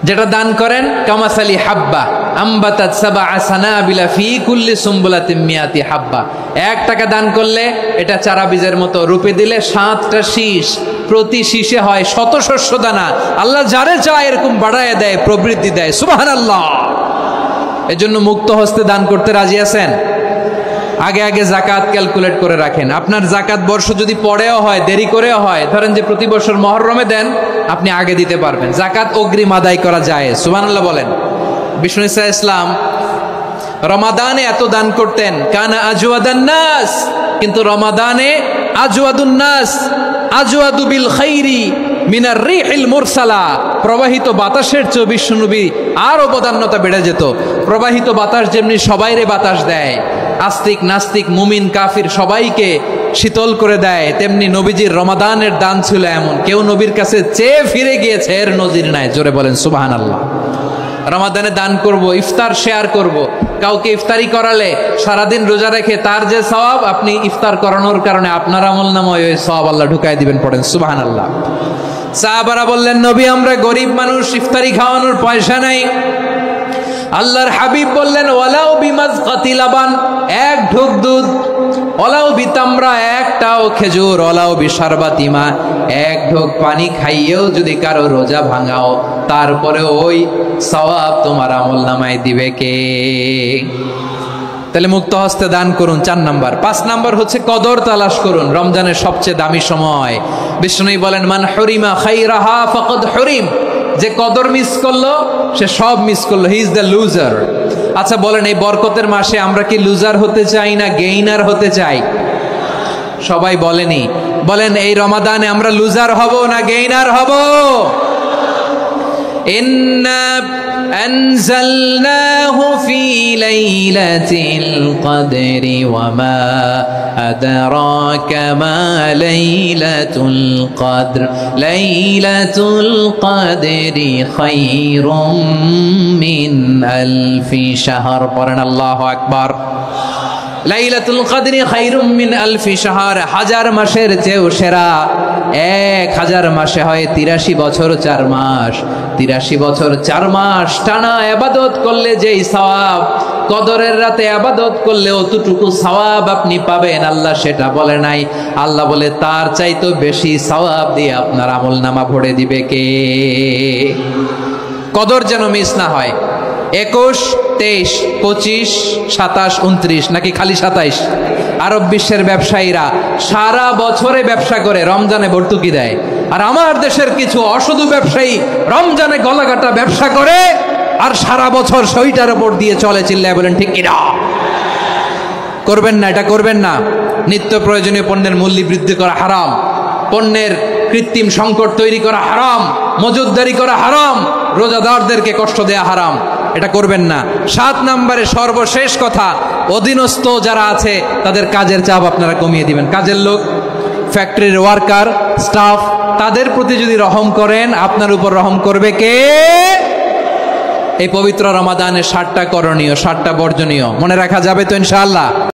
যেটা দান করেন, কামাসালি হাব্বা আম্বাতাত সাবআ সানাবিলা ফি কুল্লি সুম্বুলাতিন মিয়াতি হাব্বা। 1 টাকা দান করলে এটা চারা বীজের মতো, রূপে দিলে 7টা শীষ, প্রতি শীষে হয় 100 শস্য দানা। আল্লাহ যারে চায় এরকম বাড়ায় দেয়, প্রবৃদ্ধি দেয়। সুবহানাল্লাহ। এজন্য মুক্ত হস্তে দান করতে রাজি আছেন? আগে আগে যাকাত ক্যালকুলেট করে রাখেন। আপনার যাকাত বর্ষ যদি পরেও হয়, দেরি করেও হয়, ধরেন যে প্রতি বছর মুহররমে দেন, আপনি আগে দিতে পারবেন। যাকাত অগ্রিম আদায় করা যায়। সুবহানাল্লাহ বলেন। বিষ্ণু ঈসা ইসলাম রমাদানে এত দান করতেন, কানা আজওয়াদান নাস, কিন্তু রমাদানে আজওয়াদুন নাস আজওয়াদু বিল খাইরি মিনার রিহিল মুরসালা। প্রবাহিত বাতাসের চেয়ে বিশ্বনবী আর অবদান্যতা বেড়ে যেত। প্রবাহিত বাতাস যেমনি সবাইরে বাতাস দেয়, আস্তিক নাস্তিক মুমিন কাফির সবাইকে শীতল করে দেয়, তেমনি নবীজির রমাদানের দান ছিল এমন, কেউ নবীর কাছে চেয়ে ফিরে গিয়েছে এর নজির নাই। জোরে বলেন সুবহানাল্লাহ। রমাদানে দান করব, ইফতার শেয়ার করব। কাউকে ইফতারি করালে সারাদিন রোজা রেখে তার যে সওয়াব, আপনি ইফতার করানোর কারণে আপনার আমলনামায় ওই সওয়াব আল্লাহ ঢুকায় দিবেন। পড়েন সুবহানাল্লাহ। সাহাবারা বললেন, নবী আমরা গরিব মানুষ, ইফতারি খাওয়ানোর পয়সা নাই। আল্লাহর হাবিব বললেন, ওয়ালাউ বিমাজকাতি লাবান, 1 ঢোক দুধ, ওয়ালাউ বিতামরা, 1টাও খেজুর, ওয়ালাউ বিশারবাতি মা, 1 ঢোক পানি খাইয়েও যদি কারো রোজা ভাঙাও, তারপরে ওই সওয়াব তোমার আমলনামায় দিবে কে? তাহলে মুক্ত হস্তে দান করুন 4 নাম্বার। 5 নাম্বার হচ্ছে কদর তালাশ করুন, রমজানের সবচেয়ে দামি সময়। বিষ্ণু বলেন মান হুরিমা খাইরাহা ফাকাদ হুরিম, যে কদর মিস করলো সে সব মিস করলো, হি ইজ দ্য লুজার। আচ্ছা বলেন, এই বরকতের মাসে আমরা কি লুজার হতে চাই না গেইনার হতে চাই? সবাই বলেনি, বলেন এই রমাদানে আমরা লুজার হব না গেইনার হব? ইন্না আনজালনাহু ফি লাইলাতিল কদরি ওয়া মা আদরাকা মা লাইলাতুল কদর লাইলাতুল কদরি খায়রুম মিন আলফি শাহর। পড়েন আল্লাহু আকবার। লাইলাতুল কদরি খায়রুম মিন আলফি শাহর, 1000 মাসের চেয়েও সেরা। 1000 মাসে হয় 83 বছর 4 মাস। 83 বছর 4 মাস টানা ইবাদত করলে যেই সওয়াব, কদরের রাতে ইবাদত করলে অতটুকু সওয়াব আপনি পাবেন, আল্লাহ সেটা বলে নাই। আল্লাহ বলে তার চাইতে বেশি সওয়াব দিয়ে আপনার আমলনামা ভরে দিবে কে? কদর যেন মিস না হয়। 21, 23, 25, 27, 29 নাকি খালি 27? আরব বিশ্বের ব্যবসায়ীরা সারা বছরে ব্যবসা করে, রমজানে ভর্তুকি দেয়। আর আমার দেশের কিছু অসাধু ব্যবসায়ী রমজানে গলাকাটা ব্যবসা করে আর সারা বছর সইটার উপর দিয়ে চলে। চিল্লায় বলেন ঠিক কিনা? করবেন না, এটা করবেন না। নিত্য প্রয়োজনীয় পণ্যের মূল্য বৃদ্ধি করা হারাম, পণ্যের কৃত্রিম সংকট তৈরি করা হারাম, মজুতদারি করা হারাম, রোজাদারদেরকে কষ্ট দেয়া হারাম, এটা করবেন না। 7 নম্বরে সর্বশেষ কথা, অধীনস্থ যারা আছে তাদের কাজের চাপ আপনারা কমিয়ে দিবেন। কাজের লোক, ফ্যাক্টরির ওয়ার্কার, স্টাফ, তাদের প্রতি যদি রহম করেন, আপনার উপর রহম করবে কে? এই পবিত্র রমাদানের 7টা করণীয়, 7টা বর্জনীয় মনে রাখা যাবে তো ইনশাআল্লাহ?